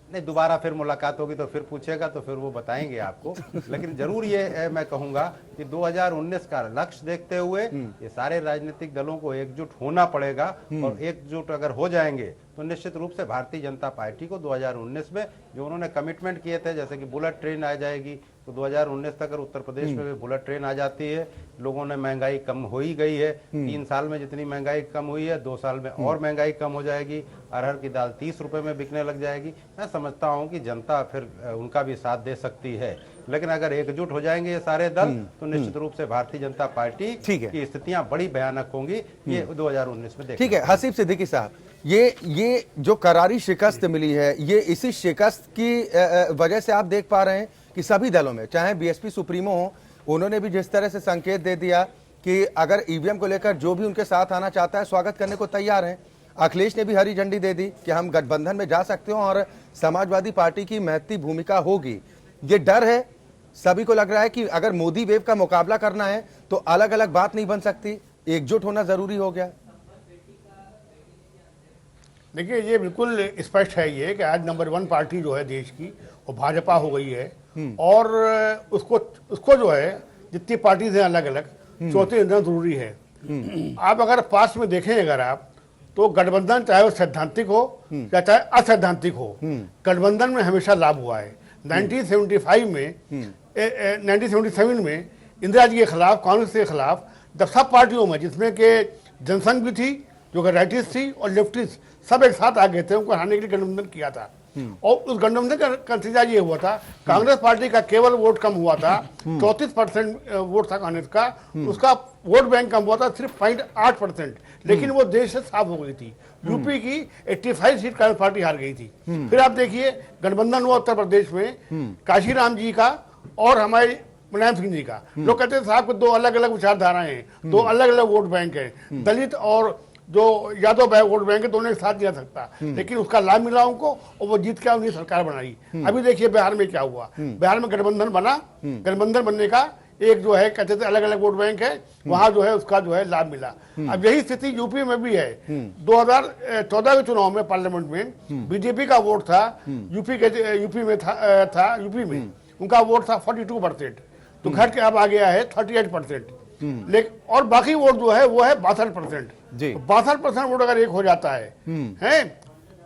नहीं, दोबारा फिर मुलाकात होगी तो फिर पूछेगा तो फिर वो बताएंगे आपको। लेकिन जरूर ये मैं कहूंगा कि 2019 का लक्ष्य देखते हुए ये सारे राजनीतिक दलों को एकजुट होना पड़ेगा, और एकजुट अगर हो जाएंगे तो निश्चित रूप से भारतीय जनता पार्टी को 2019 में जो उन्होंने कमिटमेंट किए थे, जैसे कि बुलेट ट्रेन आ जाएगी, तो 2019 तक अगर उत्तर प्रदेश में भी बुलेट ट्रेन आ जाती है, लोगों ने महंगाई कम हो ही गई है, 3 साल में जितनी महंगाई कम हुई है 2 साल में और महंगाई कम हो जाएगी, अरहर की दाल 30 रुपए में बिकने लग जाएगी। मैं समझता हूं कि जनता फिर उनका भी साथ दे सकती है, लेकिन अगर एकजुट हो जाएंगे ये सारे दल तो निश्चित रूप से भारतीय जनता पार्टी की स्थितियां बड़ी भयानक होंगी, ये 2019 में। ठीक है हसीब सिद्दीकी साहब, ये जो करारी शिकस्त मिली है, ये इसी शिकस्त की वजह से आप देख पा रहे हैं कि सभी दलों में, चाहे बीएसपी सुप्रीमो हो, उन्होंने भी जिस तरह से संकेत दे दिया कि अगर ईवीएम को लेकर जो भी उनके साथ आना चाहता है स्वागत करने को तैयार हैं। अखिलेश ने भी हरी झंडी दे दी कि हम गठबंधन में जा सकते हो और समाजवादी पार्टी की महत्वपूर्ण भूमिका होगी। ये डर है, सभी को लग रहा है कि अगर मोदी वेव का मुकाबला करना है तो अलग अलग बात नहीं बन सकती, एकजुट होना जरूरी हो गया। देखिए, ये बिल्कुल स्पष्ट है ये कि आज नंबर 1 पार्टी जो है देश की वो भाजपा हो गई है, और उसको जो है जितनी पार्टीज हैं अलग अलग, चौथे इंधन जरूरी है। आप अगर पास में देखें अगर आप, तो गठबंधन चाहे वो सैद्धांतिक हो या चाहे असैद्धांतिक हो, गठबंधन में हमेशा लाभ हुआ है। 1975 में 1977 में इंदिरा जी के खिलाफ, कांग्रेस के खिलाफ, जब सब पार्टियों में, जिसमें कि जनसंघ भी थी जो कि राइटिस्ट थी और लेफ्टिस्ट, सब एक साथ आ गए थे, उनको हराने के लिए गठबंधन किया था। और उस गठबंधन का नतीजा ये हुआ था, कांग्रेस पार्टी का केवल वोट कम हुआ था, 34% वोट था कांग्रेस का, उसका वोट बैंक कम हुआ था सिर्फ 0.8%, लेकिन वो देश से साफ हो गई थी। यूपी की 85 सीट कांग्रेस पार्टी हार गई थी। फिर आप देखिए गठबंधन हुआ उत्तर प्रदेश में, काशीराम जी का और हमारे मुलायम सिंह जी का। लोग कहते हैं साहब को 2 अलग अलग विचारधाराएं हैं, 2 अलग अलग वोट बैंक हैं, दलित और जो यादव वोट बैंक है दोनों एक साथ नहीं आ सकता, लेकिन उसका लाभ मिला उनको और वो जीत के उनकी सरकार बनाई। अभी देखिए बिहार में क्या हुआ, बिहार में गठबंधन बना, गठबंधन बनने का एक जो है कहते थे अलग अलग वोट बैंक है, वहां जो है उसका जो है लाभ मिला। अब यही स्थिति यूपी में भी है। 2014 के चुनाव में पार्लियामेंट में बीजेपी का वोट था, यूपी में उनका वोट था 42%, तो घट के अब आ गया है 38%, लेकिन और बाकी वोट जो है वो है 62%। 62% वोट अगर एक हो जाता है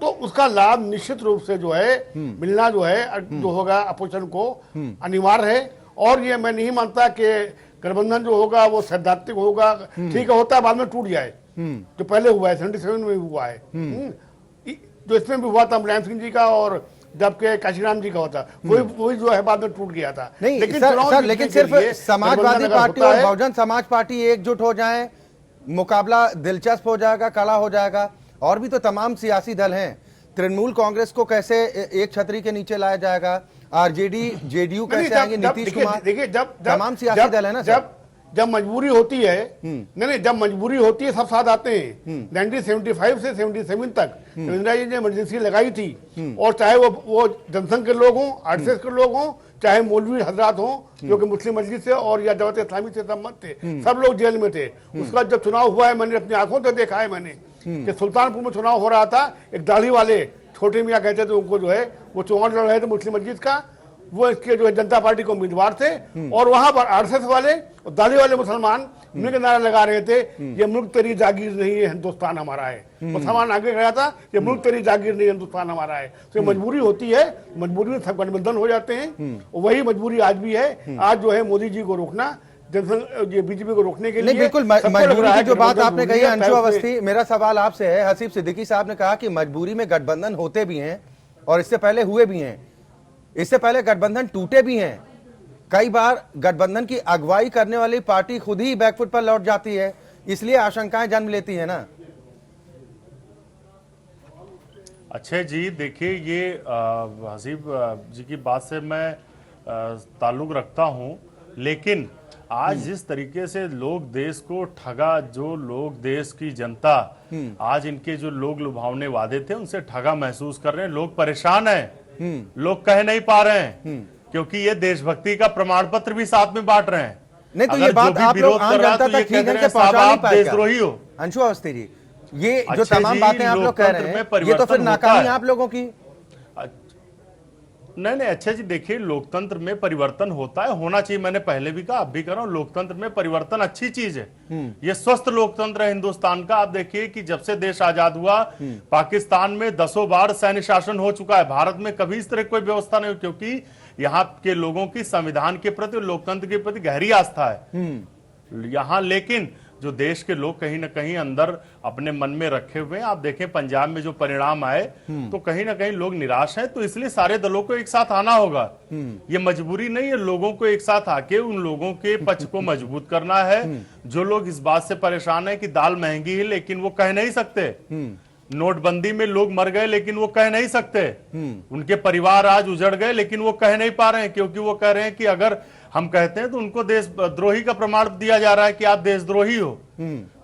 तो उसका लाभ निश्चित रूप से जो है मिलना जो है जो होगा अपोजिशन को अनिवार्य है। और ये मैं नहीं मानता कि गठबंधन जो होगा वो सैद्धांतिक होगा, ठीक है, होता है बाद में टूट जाए, जो पहले हुआ है 77 में भी हुआ है, जो इसमें भी हुआ था मुलायम सिंह जी का और जबकि काशीराम जी का होता, वही जो है बाद में टूट गया था। नहीं लेकिन सिर्फ समाजवादी पार्टी और बहुजन समाज पार्टी एकजुट हो जाएं, मुकाबला दिलचस्प हो जाएगा, कड़ा हो जाएगा। और भी तो तमाम सियासी दल हैं, तृणमूल कांग्रेस को कैसे एक छतरी के नीचे लाया जाएगा, आरजेडी जेडीयू कैसे आएंगे, नीतीश कुमार, देखिए जब तमाम सियासी दल है ना। जब मजबूरी होती है, नहीं जब मजबूरी होती है सब साथ आते हैं। 1975 से 77 तक इंदिरा जी ने इमरजेंसी लगाई थी, और चाहे वो जनसंघ के लोग हों, आरएसएस के लोग हों, चाहे मौलवी हजरात हों जो कि मुस्लिम मस्जिद से और या जमात इस्लामी से संबंध थे, सब लोग जेल में थे। उसका जब चुनाव हुआ है, मैंने अपनी आंखों से देखा है मैंने कि सुल्तानपुर में चुनाव हो रहा था, एक दाढ़ी वाले छोटे मियाँ कहते थे उनको, जो है वो चुनाव लड़ रहे थे मुस्लिम मस्जिद का, वो इसके जो है जनता पार्टी के उम्मीदवार थे, और वहां पर आरएसएस वाले और दाढ़ी वाले मुसलमान उनके नारा लगा रहे थे, ये मुल्क तेरी जागीर नहीं है, हिंदुस्तान हमारा है। मुसलमान आगे गया था, ये मुल्क तेरी जागीर नहीं, हिंदुस्तान हमारा है। तो मजबूरी होती है, मजबूरी में सब गठबंधन हो जाते हैं, वही मजबूरी आज भी है। आज जो है मोदी जी को रोकना, बीजेपी को रोकने के लिए बिल्कुल मजबूरी की जो बात आपने कही है अंशु अवस्थी, मेरा सवाल आपसे है, हसीब सिद्दीकी साहब ने कहा कि मजबूरी में गठबंधन होते भी हैं और इससे पहले हुए भी हैं, इससे पहले गठबंधन टूटे भी हैं। कई बार गठबंधन की अगुवाई करने वाली पार्टी खुद ही बैकफुट पर लौट जाती है, इसलिए आशंकाएं जन्म लेती है ना। अच्छे जी, देखिए ये हसीब जी की बात से मैं ताल्लुक रखता हूं, लेकिन आज जिस तरीके से लोग देश को ठगा, जो लोग देश की जनता आज इनके जो लोग लुभावने वादे थे उनसे ठगा महसूस कर रहे हैं, लोग परेशान हैं, लोग कह नहीं पा रहे हैं, क्योंकि ये देशभक्ति का प्रमाण पत्र भी साथ में बांट रहे हैं। नहीं तो ये बात आप लोग आम जनता तक ठीक करके पहुंचा नहीं पाएगा। देशद्रोही हो अंशु अवस्थी जी, ये जो तमाम बातें आप लोग कह रहे हैं, ये तो फिर नाकामी आप लोगों की। नहीं, अच्छा जी, देखिए, लोकतंत्र में परिवर्तन होता है, होना चाहिए। मैंने पहले भी कहा, अब भी कर रहा हूं, लोकतंत्र में परिवर्तन अच्छी चीज है। ये स्वस्थ लोकतंत्र है हिंदुस्तान का। आप देखिए कि जब से देश आजाद हुआ, पाकिस्तान में 10 बार सैन्य शासन हो चुका है, भारत में कभी इस तरह कोई व्यवस्था नहीं हुई, क्योंकि यहाँ के लोगों की संविधान के प्रति और लोकतंत्र के प्रति गहरी आस्था है यहाँ। लेकिन जो देश के लोग कहीं ना कहीं अंदर अपने मन में रखे हुए हैं, आप देखें पंजाब में जो परिणाम आए, तो कहीं ना कहीं लोग निराश हैं। तो इसलिए सारे दलों को एक साथ आना होगा। ये मजबूरी नहीं है, लोगों को एक साथ आके उन लोगों के पक्ष को मजबूत करना है। जो लोग इस बात से परेशान है कि दाल महंगी है, लेकिन वो कह नहीं सकते। नोटबंदी में लोग मर गए, लेकिन वो कह नहीं सकते। उनके परिवार आज उजड़ गए, लेकिन वो कह नहीं पा रहे हैं, क्योंकि वो कह रहे हैं कि अगर हम कहते हैं तो उनको देशद्रोही का प्रमाण दिया जा रहा है कि आप देशद्रोही हो।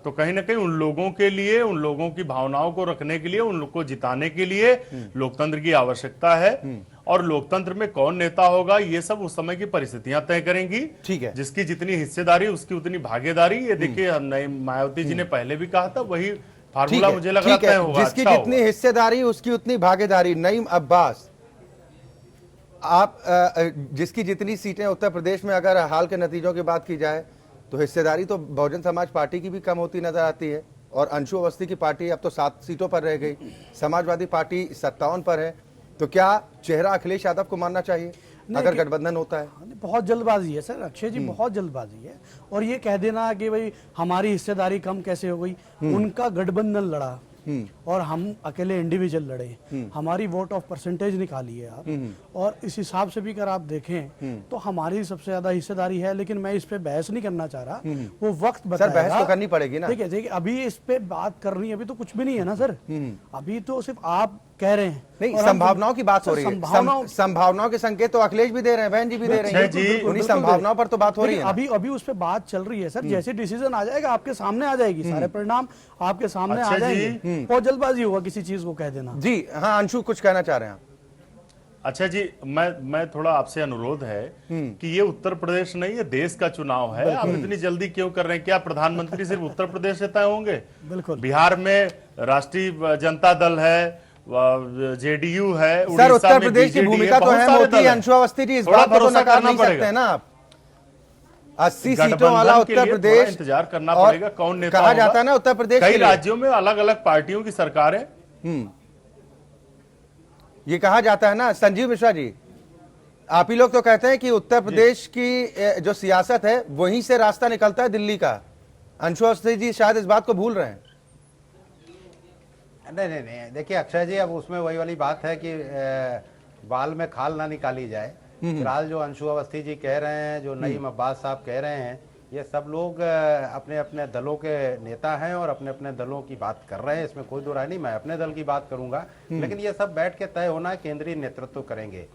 तो कहीं ना कहीं उन लोगों के लिए, उन लोगों की भावनाओं को रखने के लिए, उन लोगों को जिताने के लिए लोकतंत्र की आवश्यकता है। और लोकतंत्र में कौन नेता होगा, ये सब उस समय की परिस्थितियां तय करेंगी। ठीक है। जिसकी जितनी हिस्सेदारी उसकी उतनी भागीदारी। ये देखिए, मायावती जी ने पहले भी कहा था, वही फार्मूला मुझे लग रहा है होगा। जिसकी जितनी हिस्सेदारी उसकी उतनी भागीदारी। नईम अब्बास, आप जिसकी जितनी सीटें उत्तर प्रदेश में, अगर हाल के नतीजों की बात की जाए तो हिस्सेदारी तो बहुजन समाज पार्टी की भी कम होती नजर आती है, और अंशु अवस्थी की पार्टी अब तो 7 सीटों पर रह गई, समाजवादी पार्टी 57 पर है। तो क्या चेहरा अखिलेश यादव को मानना चाहिए अगर गठबंधन होता है? बहुत जल्दबाजी है सर अक्षय जी, बहुत जल्दबाजी है। और ये कह देना कि भाई हमारी हिस्सेदारी कम कैसे हो गई, उनका गठबंधन लड़ा और हम अकेले इंडिविजुअल लड़े, हमारी वोट ऑफ परसेंटेज निकाली है आप, और इस हिसाब से भी अगर आप देखें तो हमारी सबसे ज्यादा हिस्सेदारी है। लेकिन मैं इस पे बहस नहीं करना चाह रहा, वो वक्त बताएगा। सर बहस तो करनी पड़ेगी ना। ठीक है, अभी इस पे बात करनी, अभी तो कुछ भी नहीं है ना सर। अभी तो सिर्फ आप कह रहे हैं, नहीं, संभावनाओं की बात हो रही है। संभावनाओं के संकेत तो अखिलेश भी दे रहे हैं, बहन जी भी दे रहे हैं, उन्हीं संभावनाओं पर तो बात हो रही है। अभी उस पर बात चल रही है सर। जैसे डिसीजन आ जाएगा आपके सामने आ जाएगी, सारे परिणाम आपके सामने आ जाएंगे। बहुत जल्दबाजी होगा किसी चीज को कह देना। जी हाँ, अंशु कुछ कहना चाह रहे हैं आप? अच्छा जी, मैं थोड़ा आपसे अनुरोध है कि ये उत्तर प्रदेश नहीं, ये देश का चुनाव है। आप इतनी जल्दी क्यों कर रहे हैं? क्या प्रधानमंत्री सिर्फ उत्तर प्रदेश से तय होंगे? बिल्कुल। बिहार में राष्ट्रीय जनता दल है, जेडीयू है, सर उत्तर प्रदेश की भूमिका तो अहम होती है। अंशु अवस्थी जी, इस बात को तो नकार नहीं सकते हैं ना आप। 80 सीटों वाला उत्तर प्रदेश, इंतजार करना पड़ेगा कौन नेता कहा जाता है ना उत्तर प्रदेश। कई राज्यों में अलग अलग पार्टियों की सरकारें। ये कहा जाता है ना संजीव मिश्रा जी, आप ही लोग तो कहते हैं कि उत्तर प्रदेश की जो सियासत है वहीं से रास्ता निकलता है दिल्ली का। अंशु अवस्थी जी शायद इस बात को भूल रहे हैं। नहीं, देखिए अक्षय जी, अब उसमें वही वाली बात है कि बाल में खाल ना निकाली जाए। फिलहाल जो अंशु अवस्थी जी कह रहे हैं, जो नईम अब्बास साहब कह रहे हैं, ये सब लोग अपने अपने दलों के नेता हैं और अपने अपने दलों की बात कर रहे हैं, इसमें कोई दो राय नहीं। मैं अपने दल की बात करूंगा, लेकिन ये सब बैठ के तय होना है, केंद्रीय नेतृत्व करेंगे।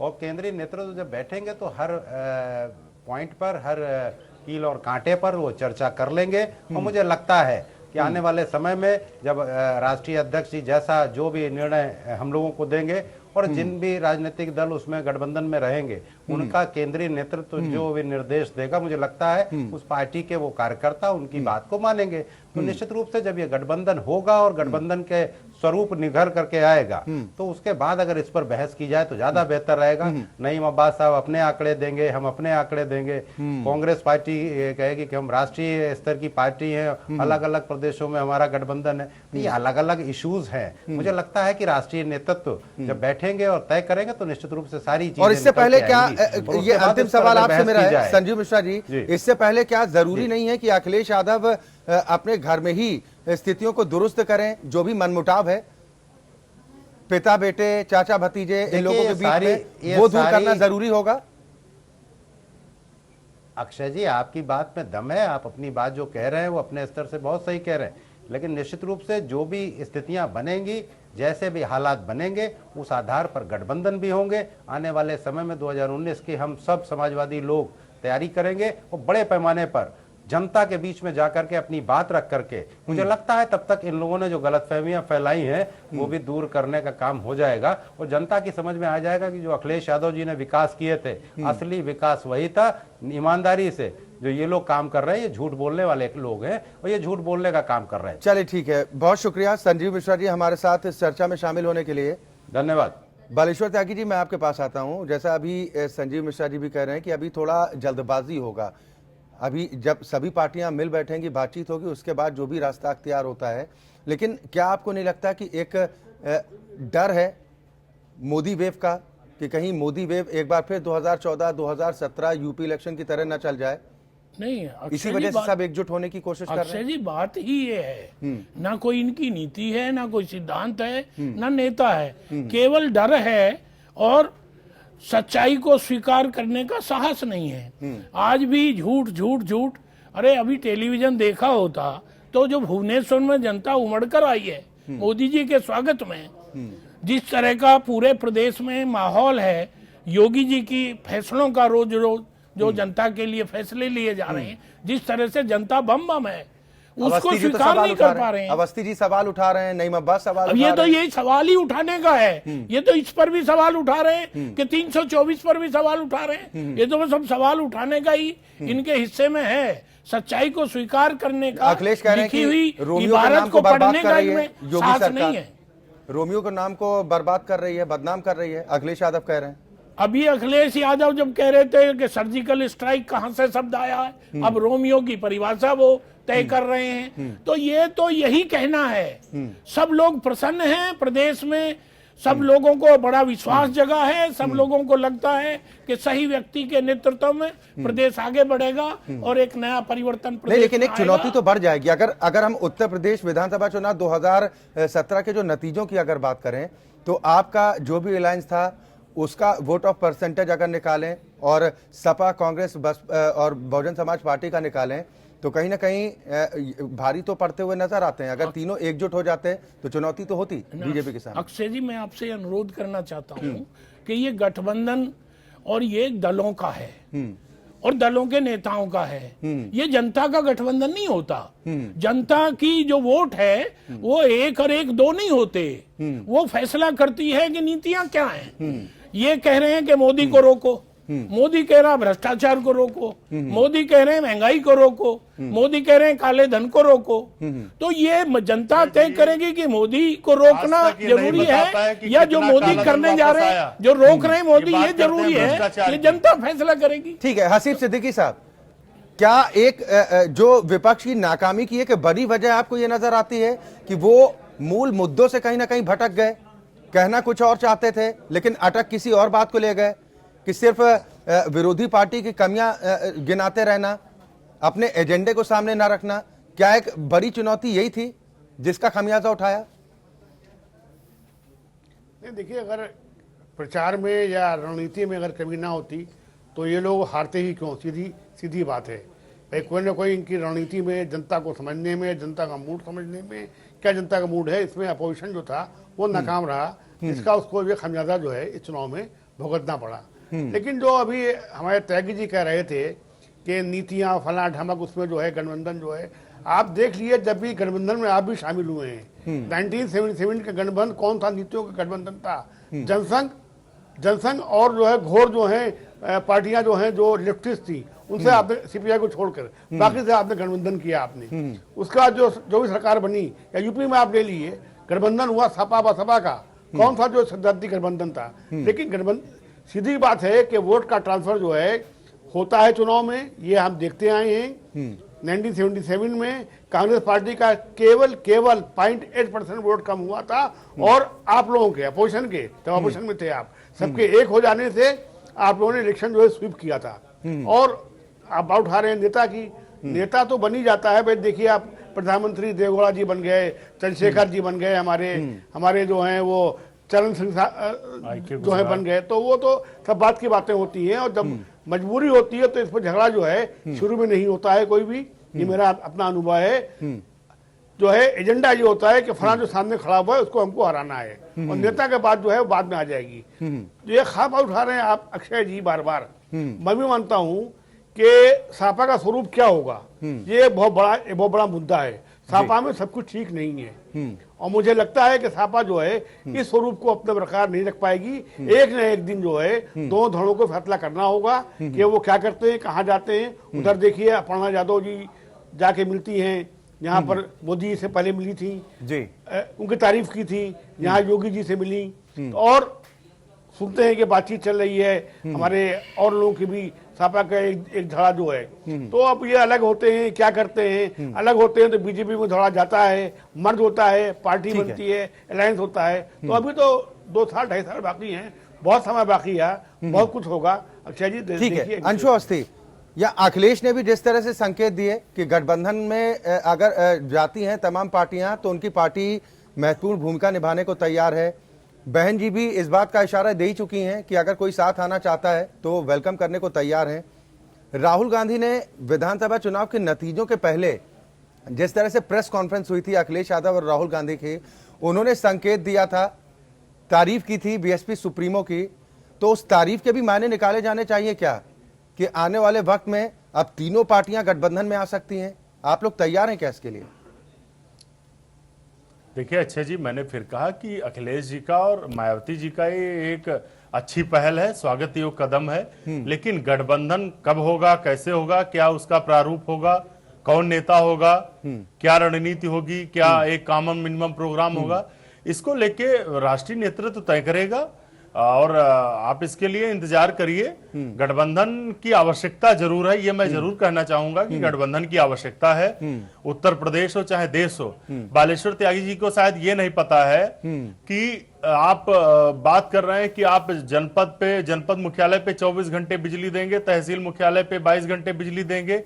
और केंद्रीय नेतृत्व जब बैठेंगे तो हर पॉइंट पर, हर कील और कांटे पर वो चर्चा कर लेंगे। और मुझे लगता है कि आने वाले समय में जब राष्ट्रीय अध्यक्ष जी जैसा जो भी निर्णय हम लोगों को देंगे, और जिन भी राजनीतिक दल उसमें गठबंधन में रहेंगे, उनका केंद्रीय नेतृत्व जो भी निर्देश देगा, मुझे लगता है उस पार्टी के वो कार्यकर्ता उनकी बात को मानेंगे। तो निश्चित रूप से जब ये गठबंधन होगा और गठबंधन के स्वरूप निखर करके आएगा, तो उसके बाद अगर इस पर बहस की जाए तो ज्यादा बेहतर रहेगा। नईम अब्बास साहब अपने आंकड़े देंगे, हम अपने आंकड़े देंगे, कांग्रेस पार्टी कहेगी कि हम राष्ट्रीय स्तर की पार्टी हैं, अलग अलग प्रदेशों में हमारा गठबंधन है। ये अलग अलग इश्यूज हैं। मुझे लगता है कि राष्ट्रीय नेतृत्व जब बैठेंगे और तय करेंगे तो निश्चित रूप से सारी चीजें। और इससे पहले क्या, ये अंतिम सवाल आपसे मेरा है संजीव मिश्रा जी, इससे पहले क्या जरूरी नहीं है कि अखिलेश यादव अपने घर में ही स्थितियों को दुरुस्त करें? जो भी मनमुटाव है पिता बेटे, चाचा भतीजे, इन लोगों के बीच में, वो दूर करना जरूरी होगा। अक्षय जी, आपकी बात में दम है। आप अपनी बात जो कह रहे हैं वो अपने स्तर से बहुत सही कह रहे हैं, लेकिन निश्चित रूप से जो भी स्थितियां बनेंगी, जैसे भी हालात बनेंगे, उस आधार पर गठबंधन भी होंगे। आने वाले समय में 2019 की हम सब समाजवादी लोग तैयारी करेंगे और बड़े पैमाने पर जनता के बीच में जाकर के अपनी बात रख करके, मुझे लगता है तब तक इन लोगों ने जो गलतफहमियां फैलाई हैं वो भी दूर करने का काम हो जाएगा। और जनता की समझ में आ जाएगा कि जो अखिलेश यादव जी ने विकास किए थे, असली विकास वही था। ईमानदारी से जो ये लोग काम कर रहे हैं, ये झूठ बोलने वाले लोग हैं और ये झूठ बोलने का काम कर रहे हैं। चलिए ठीक है, बहुत शुक्रिया संजीव मिश्रा जी हमारे साथ इस चर्चा में शामिल होने के लिए। धन्यवाद। बालेश्वर त्यागी जी, मैं आपके पास आता हूं। जैसा अभी संजीव मिश्रा जी भी कह रहे हैं कि अभी थोड़ा जल्दबाजी होगा, अभी जब सभी पार्टियां मिल बैठेंगी, बातचीत होगी, उसके बाद जो भी रास्ता अख्तियार होता है। लेकिन क्या आपको नहीं लगता कि एक डर है मोदी वेव का, कि कहीं मोदी वेव एक बार फिर 2014-2017 यूपी इलेक्शन की तरह न चल जाए? नहीं, इसी वजह से सब एकजुट होने की कोशिश कर रहे अक्षय हैं। जी, बात ही ये है, ना कोई इनकी नीति है, ना कोई सिद्धांत है, ना नेता है, केवल डर है और सच्चाई को स्वीकार करने का साहस नहीं है। आज भी झूठ झूठ झूठ। अरे अभी टेलीविजन देखा होता तो जो भुवनेश्वर में जनता उमड़ कर आई है मोदी जी के स्वागत में, जिस तरह का पूरे प्रदेश में माहौल है, योगी जी की फैसलों का रोज रोज जो जनता के लिए फैसले लिए जा रहे हैं, जिस तरह से जनता बम बम है, उसको स्वीकार नहीं कर पा रहे हैं। अवस्थी जी सवाल उठा रहे हैं, नईम अब्बास सवाल अब ये तो यही सवाल ही उठाने का है। ये तो इस पर भी सवाल उठा रहे हैं कि 324 पर भी सवाल उठा रहे हैं। ये तो सब सवाल उठाने का ही इनके हिस्से में है, सच्चाई को स्वीकार करने का। अखिलेश कह रहे हैं कि रोमियो के नाम को को बर्बाद पढ़ने कर का रही है इनमें योगी साहस सरकार। नहीं है। रोमियो के नाम को बर्बाद कर रही है, बदनाम कर रही है, अखिलेश यादव कह रहे हैं। अभी अखिलेश यादव जब कह रहे थे कि सर्जिकल स्ट्राइक कहां से शब्द आया है, अब रोमियो की परिभाषा वो तय कर रहे हैं। तो ये तो यही कहना है, सब लोग प्रसन्न हैं प्रदेश में, सब लोगों को बड़ा विश्वास जगा है, सब लोगों को लगता है कि सही व्यक्ति के नेतृत्व में प्रदेश आगे बढ़ेगा और एक नया परिवर्तन प्रदेश नहीं, लेकिन में एक चुनौती आएगा। तो बढ़ जाएगी अगर हम उत्तर प्रदेश विधानसभा चुनाव 2017 के जो नतीजों की अगर बात करें, तो आपका जो भी अलायंस था उसका वोट ऑफ परसेंटेज अगर निकालें और सपा, कांग्रेस, और बहुजन समाज पार्टी का निकालें, तो कहीं ना कहीं भारी तो पड़ते हुए नजर आते हैं। अगर तीनों एकजुट हो जाते तो चुनौती तो होती बीजेपी के सामने। अक्षय जी, मैं आपसे अनुरोध करना चाहता हूं कि ये गठबंधन और ये दलों का है और दलों के नेताओं का है, ये जनता का गठबंधन नहीं होता। जनता की जो वोट है वो 1 और 1 2 नहीं होते, वो फैसला करती है कि नीतियां क्या हैं। ये कह रहे हैं कि मोदी को रोको, मोदी कह रहा भ्रष्टाचार को रोको, मोदी कह रहे हैं महंगाई को रोको, मोदी कह रहे हैं काले धन को रोको। तो ये जनता तय करेगी कि मोदी को रोकना जरूरी है या जो मोदी करने जा रहे हैं, जो रोक रहे हैं मोदी, ये जरूरी है, ये जनता फैसला करेगी। ठीक है, हसीब सिद्दीकी साहब, क्या एक जो विपक्ष की नाकामी की है कि बड़ी वजह आपको ये नजर आती है कि वो मूल मुद्दों से कहीं ना कहीं भटक गए, कहना कुछ और चाहते थे लेकिन अटक किसी और बात को ले गए, कि सिर्फ विरोधी पार्टी की कमियां गिनाते रहना, अपने एजेंडे को सामने ना रखना, क्या एक बड़ी चुनौती यही थी जिसका खमियाजा उठाया? नहीं, देखिए, अगर प्रचार में या रणनीति में अगर कमी ना होती तो ये लोग हारते ही क्यों? सीधी सीधी बात है भाई, कोई ना कोई इनकी रणनीति में, जनता को समझने में, जनता का मूड समझने में, क्या जनता का मूड है, इसमें अपोजिशन जो था वो नाकाम रहा, इसका उसको ये खमियाजा जो है इस चुनाव में भुगतना पड़ा। लेकिन जो अभी हमारे त्यागी जी कह रहे थे कि नीतियां फला ढमक, उसमें जो है गठबंधन जो है, आप देख लिए जब भी गठबंधन में आप भी शामिल हुए हैं, 1977 का गठबंधन कौन था? नीतियों का गठबंधन था। जनसंघ और जो है घोर जो है पार्टियां जो हैं जो लेफ्टिस्ट थी, उनसे आपने सीपीआई को छोड़कर बाकी से आपने गठबंधन किया। आपने उसका जो भी सरकार बनी, या यूपी में आप ले लिए, गठबंधन हुआ सपा बसपा का, कौन सा जो सिद्धांतिक गठबंधन था। लेकिन गठबंधन, सीधी बात है कि वोट का ट्रांसफर जो है होता है चुनाव में, ये हम देखते आए हैं। 1977 में कांग्रेस पार्टी का केवल 0.8% वोट कम हुआ था, और आप लोगों के अपोजिशन के, तब अपोजिशन में थे आप, सबके एक हो जाने से आप लोगों ने इलेक्शन जो है स्वीप किया था। और आप बात उठा रहे हैं नेता की, नेता तो बन ही जाता है भाई। देखिए, आप प्रधानमंत्री देवेगौड़ा जी बन गए, चंद्रशेखर जी बन गए, हमारे जो हैं वो चरण सिंह जो है बन गए, तो वो तो सब बात की बातें होती हैं। और जब मजबूरी होती है तो इस पर झगड़ा जो है शुरू में नहीं होता है कोई भी, ये मेरा अपना अनुभव है। जो है एजेंडा ये होता है कि फला जो सामने खड़ा हुआ है उसको हमको हराना है, और नेता के बाद जो है वो बाद में आ जाएगी। ये खाब उठा रहे हैं आप अक्षय जी बार बार, मैं भी मानता हूँ कि सापा का स्वरूप क्या होगा, ये बहुत बड़ा मुद्दा है। सापा में सब कुछ ठीक नहीं है, और मुझे लगता है कि सापा जो है इस स्वरूप को अपने प्रकार नहीं रख पाएगी। एक न एक दिन जो है दोनों धड़ों को फैसला करना होगा कि वो क्या करते हैं, कहाँ जाते हैं। उधर देखिए, अपर्णा यादव जी जाके मिलती हैं, यहाँ पर मोदी से पहले मिली थी जी, उनकी तारीफ की थी, यहाँ योगी जी से मिली, और सुनते हैं कि बातचीत चल रही है, हमारे और लोगों की भी सपा का एक धड़ा जो है, तो अब ये अलग होते हैं, क्या करते हैं, अलग होते हैं तो बीजेपी में धड़ा जाता है, मर्ज होता है, पार्टी बनती है, अलायंस होता है। तो अभी तो 2 साल 2.5 साल बाकी हैं, बहुत समय बाकी है, बहुत कुछ होगा। अक्षय जी ठीक है, अंशु अवस्थी या अखिलेश ने भी जिस तरह से संकेत दिए कि गठबंधन में अगर जाती हैं तमाम पार्टियां तो उनकी पार्टी महत्वपूर्ण भूमिका निभाने को तैयार है। बहन जी भी इस बात का इशारा दे ही चुकी हैं कि अगर कोई साथ आना चाहता है तो वेलकम करने को तैयार हैं। राहुल गांधी ने विधानसभा चुनाव के नतीजों के पहले जिस तरह से प्रेस कॉन्फ्रेंस हुई थी अखिलेश यादव और राहुल गांधी की, उन्होंने संकेत दिया था, तारीफ की थी बीएसपी सुप्रीमो की, तो उस तारीफ के भी मायने निकाले जाने चाहिए क्या कि आने वाले वक्त में अब तीनों पार्टियां गठबंधन में आ सकती हैं? आप लोग तैयार हैं क्या इसके लिए? देखिए अक्षय जी, मैंने फिर कहा कि अखिलेश जी का और मायावती जी का ये एक अच्छी पहल है, स्वागत योग्य कदम है, लेकिन गठबंधन कब होगा, कैसे होगा, क्या उसका प्रारूप होगा, कौन नेता होगा, क्या रणनीति होगी, क्या एक कॉमन मिनिमम प्रोग्राम होगा, इसको लेके राष्ट्रीय नेतृत्व तय करेगा और आप इसके लिए इंतजार करिए। गठबंधन की आवश्यकता जरूर है, ये मैं जरूर कहना चाहूंगा कि गठबंधन की आवश्यकता है। उत्तर प्रदेश हो चाहे देश हो। बालेश्वर त्यागी जी को शायद ये नहीं पता है कि आप बात कर रहे हैं कि आप जनपद मुख्यालय पे 24 घंटे बिजली देंगे, तहसील मुख्यालय पे 22 घंटे बिजली देंगे।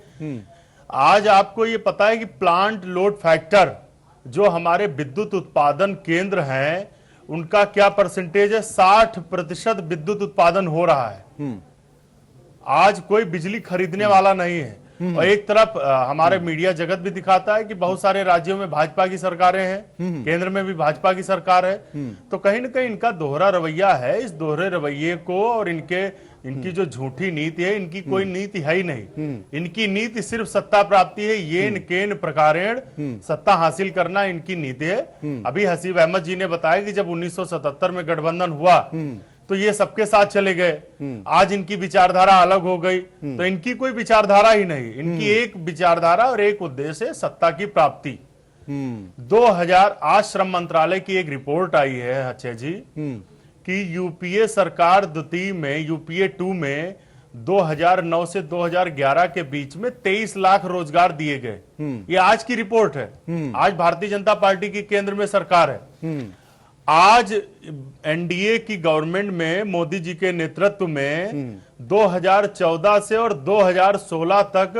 आज आपको ये पता है कि प्लांट लोड फैक्टर जो हमारे विद्युत उत्पादन केंद्र हैं उनका क्या परसेंटेज है? 60% विद्युत उत्पादन हो रहा है। आज कोई बिजली खरीदने वाला नहीं है। और एक तरफ हमारे मीडिया जगत भी दिखाता है कि बहुत सारे राज्यों में भाजपा की सरकारें हैं, केंद्र में भी भाजपा की सरकार है। तो कहीं ना कहीं इनका दोहरा रवैया है। इस दोहरे रवैये को और इनकी जो झूठी नीति है, इनकी कोई नीति है ही नहीं। इनकी नीति सिर्फ सत्ता प्राप्ति है, येन केन प्रकारेण सत्ता हासिल करना इनकी नीति है। अभी हसीब अहमद जी ने बताया कि जब 1977 में गठबंधन हुआ तो ये सबके साथ चले गए। आज इनकी विचारधारा अलग हो गई, तो इनकी कोई विचारधारा ही नहीं, इनकी एक विचारधारा और एक उद्देश्य है, सत्ता की प्राप्ति। 2000 आज श्रम मंत्रालय की एक रिपोर्ट आई है अक्षय जी कि यूपीए सरकार द्वितीय में, यूपीए 2 में 2009 से 2011 के बीच में 23 लाख रोजगार दिए गए। ये आज की रिपोर्ट है। आज भारतीय जनता पार्टी की केंद्र में सरकार है। आज एनडीए की गवर्नमेंट में मोदी जी के नेतृत्व में 2014 से और 2016 तक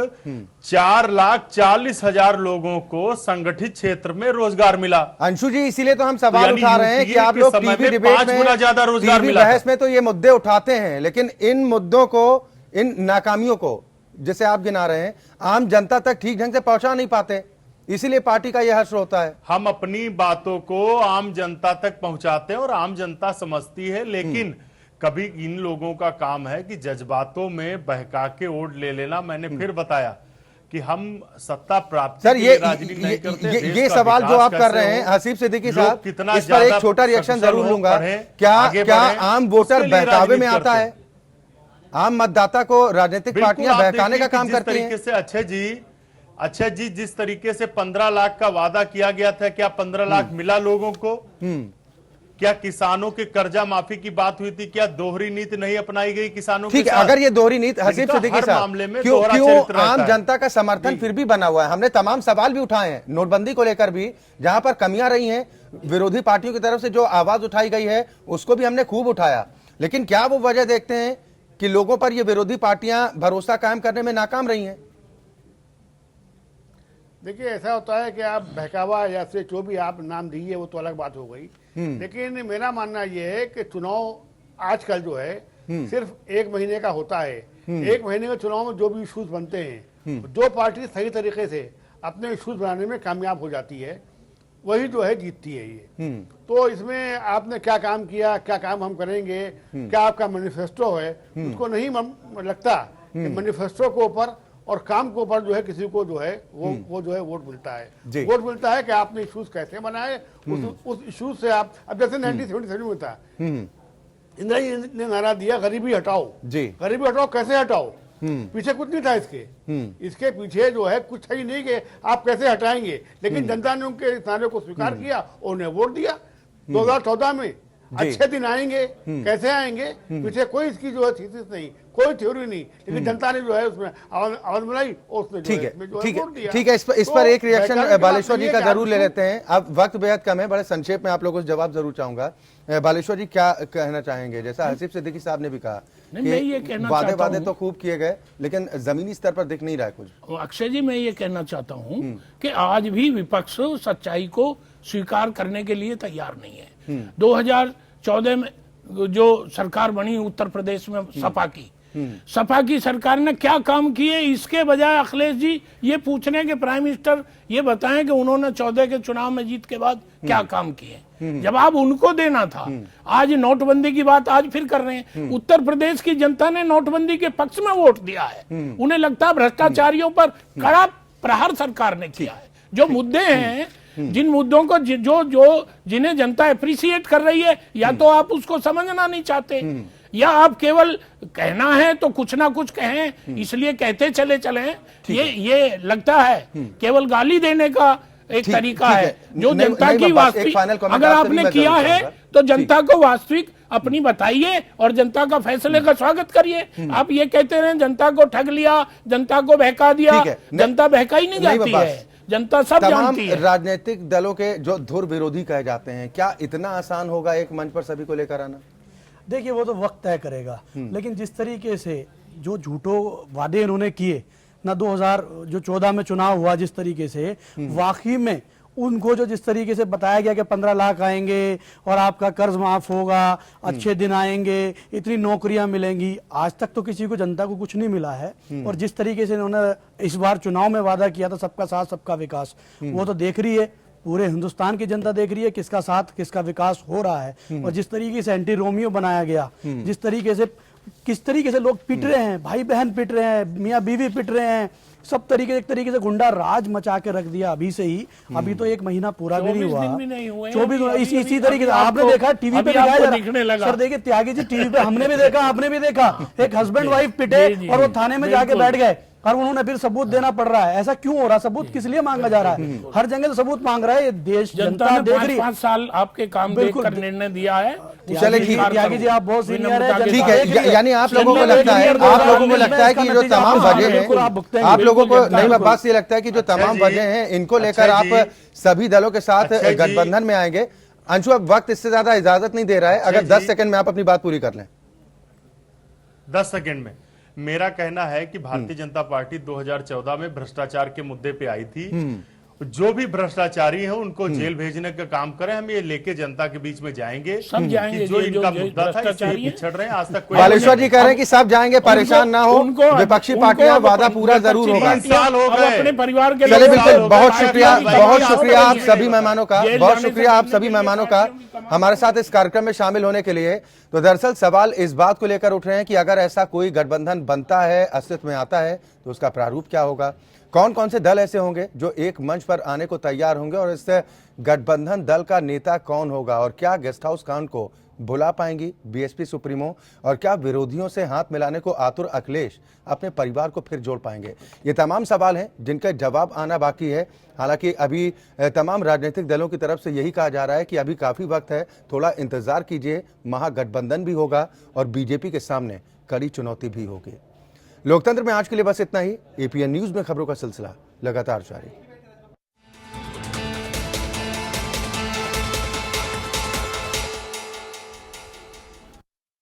4,40,000 लोगों को संगठित क्षेत्र में रोजगार मिला। अंशु जी, इसीलिए तो हम सवाल उठा रहे हैं कि आप लोग टीवी डिबेट में, ज्यादा रोजगार टीवी मिला, बहस में तो ये मुद्दे उठाते हैं, लेकिन इन मुद्दों को, इन नाकामियों को जिसे आप गिना रहे हैं, आम जनता तक ठीक ढंग से पहुंचा नहीं पाते, इसीलिए पार्टी का यह हर्ष होता है। हम अपनी बातों को आम जनता तक पहुंचाते हैं और आम जनता समझती है, लेकिन कभी इन लोगों का काम है कि जज्बातों में बहका के वोट ले लेना। मैंने फिर बताया कि हम सत्ता प्राप्ति सर, ये राजनीति नहीं करते। ये सवाल जो आप कर रहे हैं हसीब सिद्दीकी साहब, इस पर एक छोटा रिएक्शन जरूर लूंगा। क्या आम वोटर बहकावे में आता है? आम मतदाता को राजनीतिक पार्टियां बहकाने का काम करती हैं? अच्छा जी, जिस तरीके से 15 लाख का वादा किया गया था, क्या 15 लाख मिला लोगों को? क्या किसानों के कर्जा माफी की बात हुई थी? क्या दोहरी नीति नहीं अपनाई गई किसानों के साथ? ठीक है, अगर ये दोहरी नीति, हसीब सिद्दीकी साहब, क्यों आम जनता का समर्थन फिर भी बना हुआ है? हमने तमाम सवाल भी उठाए हैं नोटबंदी को लेकर भी, जहां पर कमियां रही हैं, विरोधी पार्टियों की तरफ से जो आवाज उठाई गई है उसको भी हमने खूब उठाया, लेकिन क्या वो वजह देखते हैं कि लोगों पर ये विरोधी पार्टियां भरोसा कायम करने में नाकाम रही हैं? देखिए, ऐसा होता है कि आप बहकावा या फिर जो भी आप नाम दीजिए वो तो अलग बात हो गई, लेकिन मेरा मानना यह है कि चुनाव आजकल जो है सिर्फ 1 महीने का होता है। 1 महीने के चुनाव में जो भी इश्यूज बनते हैं, जो पार्टी सही तरीके से अपने इश्यूज बनाने में कामयाब हो जाती है, वही जो है जीतती है। ये तो इसमें आपने क्या काम किया, क्या काम हम करेंगे, क्या आपका मैनिफेस्टो है, उसको नहीं लगता कि मैनिफेस्टो के ऊपर और काम के ऊपर जो है किसी को जो है वो जो है वोट मिलता है। वोट मिलता है कि आपने इश्यूज कैसे बनाए, उस इश्यूज से आप, अब जैसे 1977 में था, इंदिरा जी ने नारा दिया गरीबी हटाओ। गरीबी हटाओ, कैसे हटाओ? पीछे कुछ नहीं था इसके पीछे जो है कुछ है ही नहीं कि आप कैसे हटाएंगे, लेकिन जनता ने उनके नारे को स्वीकार किया और उन्हें वोट दिया। 2014 में अच्छे दिन आएंगे, कैसे आएंगे, पीछे कोई इसकी जो है थीसिस नहीं, कोई थ्योरी नहीं, लेकिन जनता ने जो है उसमें आवाज बनाई और उसमें ठीक है ठीक है इस पर एक रिएक्शन बालेश्वर जी का जरूर ले लेते हैं। अब वक्त बेहद कम है, बड़े संक्षेप में आप लोगों को जवाब जरूर चाहूंगा। बालेश्वर जी क्या कहना चाहेंगे? जैसा हसीब सिद्दीकी साहब ने भी कहा कि वादे तो खूब किए गए लेकिन जमीनी स्तर पर दिख नहीं रहा है कुछ। अक्षय जी, मैं ये कहना चाहता हूँ कि आज भी विपक्ष सच्चाई को स्वीकार करने के लिए तैयार नहीं है। 2014 में जो सरकार बनी उत्तर प्रदेश में सपा की सरकार ने क्या काम किए, इसके बजाय अखिलेश जी ये पूछने के प्राइम मिनिस्टर ये बताएं कि उन्होंने 14 के चुनाव में जीत के बाद क्या काम किए। जवाब उनको देना था। आज नोटबंदी की बात आज फिर कर रहे हैं। उत्तर प्रदेश की जनता ने नोटबंदी के पक्ष में वोट दिया है। उन्हें लगता है भ्रष्टाचारियों पर कड़ा प्रहार सरकार ने किया है। जो मुद्दे हैं, जिन मुद्दों को जिन्हें जनता अप्रिशिएट कर रही है, या तो आप उसको समझना नहीं चाहते, या आप केवल कहना है तो कुछ ना कुछ कहें, इसलिए कहते चले। ये लगता है केवल गाली देने का एक तरीका है। जो जनता की वास्तविक अगर आपने किया है तो जनता को वास्तविक अपनी बताइए और जनता का फैसले का स्वागत करिए। आप ये कहते रहे जनता को ठग लिया, जनता को बहका दिया, जनता बहकाई नहीं जाती है, जनता सब जानती है। राजनीतिक दलों के जो धुर विरोधी कहे जाते हैं, क्या इतना आसान होगा एक मंच पर सभी को लेकर आना? देखिए वो तो वक्त तय करेगा, लेकिन जिस तरीके से जो झूठो वादे इन्होंने किए ना 2014 में चुनाव हुआ, जिस तरीके से वाकई में उनको जो जिस तरीके से बताया गया कि 15 लाख आएंगे और आपका कर्ज माफ होगा, अच्छे दिन आएंगे, इतनी नौकरियां मिलेंगी, आज तक तो किसी को जनता को कुछ नहीं मिला है। और जिस तरीके से इन्होंने इस बार चुनाव में वादा किया था सबका साथ सबका विकास, वो तो देख रही है, पूरे हिंदुस्तान की जनता देख रही है किसका साथ किसका विकास हो रहा है। और जिस तरीके से एंटी रोमियो बनाया गया, जिस तरीके से किस तरीके से लोग पिट रहे हैं, भाई बहन पिट रहे हैं, मियाँ बीवी पिट रहे हैं, सब तरीके एक तरीके से गुंडा राज मचा के रख दिया अभी से ही। अभी तो एक महीना पूरा भी नहीं हुआ, 24 इसी तरीके से आपने देखा टीवी पे दिखाया जा। सर देखिए त्यागी जी, टीवी पे हमने भी देखा, आपने भी देखा, एक हस्बैंड वाइफ पिटे और वो थाने में जाके बैठ गए और उन्होंने फिर सबूत देना पड़ रहा है। ऐसा क्यों हो रहा है? सबूत किस लिए मांगा जा रहा है? हर जगह तो सबूत मांग रहा है ये देश, जनता देख रही है। 5 साल आपके काम देखकर निर्णय दिया है। चले त्यागी जी, आप बहुत सीनियर है, ठीक है। यानी आप लोगों को लगता है कि जो तमाम वजह हैं, आप लोगों को नहीं, बात ये लगता है कि जो तमाम वजह हैं इनको लेकर आप सभी दलों के साथ गठबंधन में आएंगे। अंशु, अब वक्त इससे ज्यादा इजाजत नहीं दे रहा है, अगर 10 सेकंड में आप अपनी बात पूरी कर लें। 10 सेकंड में मेरा कहना है कि भारतीय जनता पार्टी 2014 में भ्रष्टाचार के मुद्दे पे आई थी। जो भी भ्रष्टाचारी हैं उनको जेल भेजने का काम करें, हम ये लेके जनता के बीच में जाएंगे। सब जाएंगे, जो इनका मुद्दा था इससे पिछड़ रहे हैं, आज तक कोई बालेश्वर जी कह रहे हैं कि सब जाएंगे, परेशान ना हो, विपक्षी पार्टियां वादा पूरा जरूर होगा। 3 साल हो गए अपने परिवार के। चलिए बिल्कुल, बहुत शुक्रिया आप सभी मेहमानों का, बहुत शुक्रिया आप सभी मेहमानों का हमारे साथ इस कार्यक्रम में शामिल होने के लिए। तो दरअसल सवाल इस बात को लेकर उठ रहे हैं कि अगर ऐसा कोई गठबंधन बनता है, अस्तित्व में आता है, तो उसका प्रारूप क्या होगा, कौन कौन से दल ऐसे होंगे जो एक मंच पर आने को तैयार होंगे, और इससे गठबंधन दल का नेता कौन होगा, और क्या गेस्ट हाउस कांड को भुला पाएंगी बीएसपी सुप्रीमो, और क्या विरोधियों से हाथ मिलाने को आतुर अखिलेश अपने परिवार को फिर जोड़ पाएंगे? ये तमाम सवाल हैं जिनका जवाब आना बाकी है। हालांकि अभी तमाम राजनीतिक दलों की तरफ से यही कहा जा रहा है कि अभी काफी वक्त है, थोड़ा इंतजार कीजिए, महागठबंधन भी होगा और बीजेपी के सामने कड़ी चुनौती भी होगी। लोकतंत्र में आज के लिए बस इतना ही। एपीएन न्यूज में खबरों का सिलसिला लगातार जारी।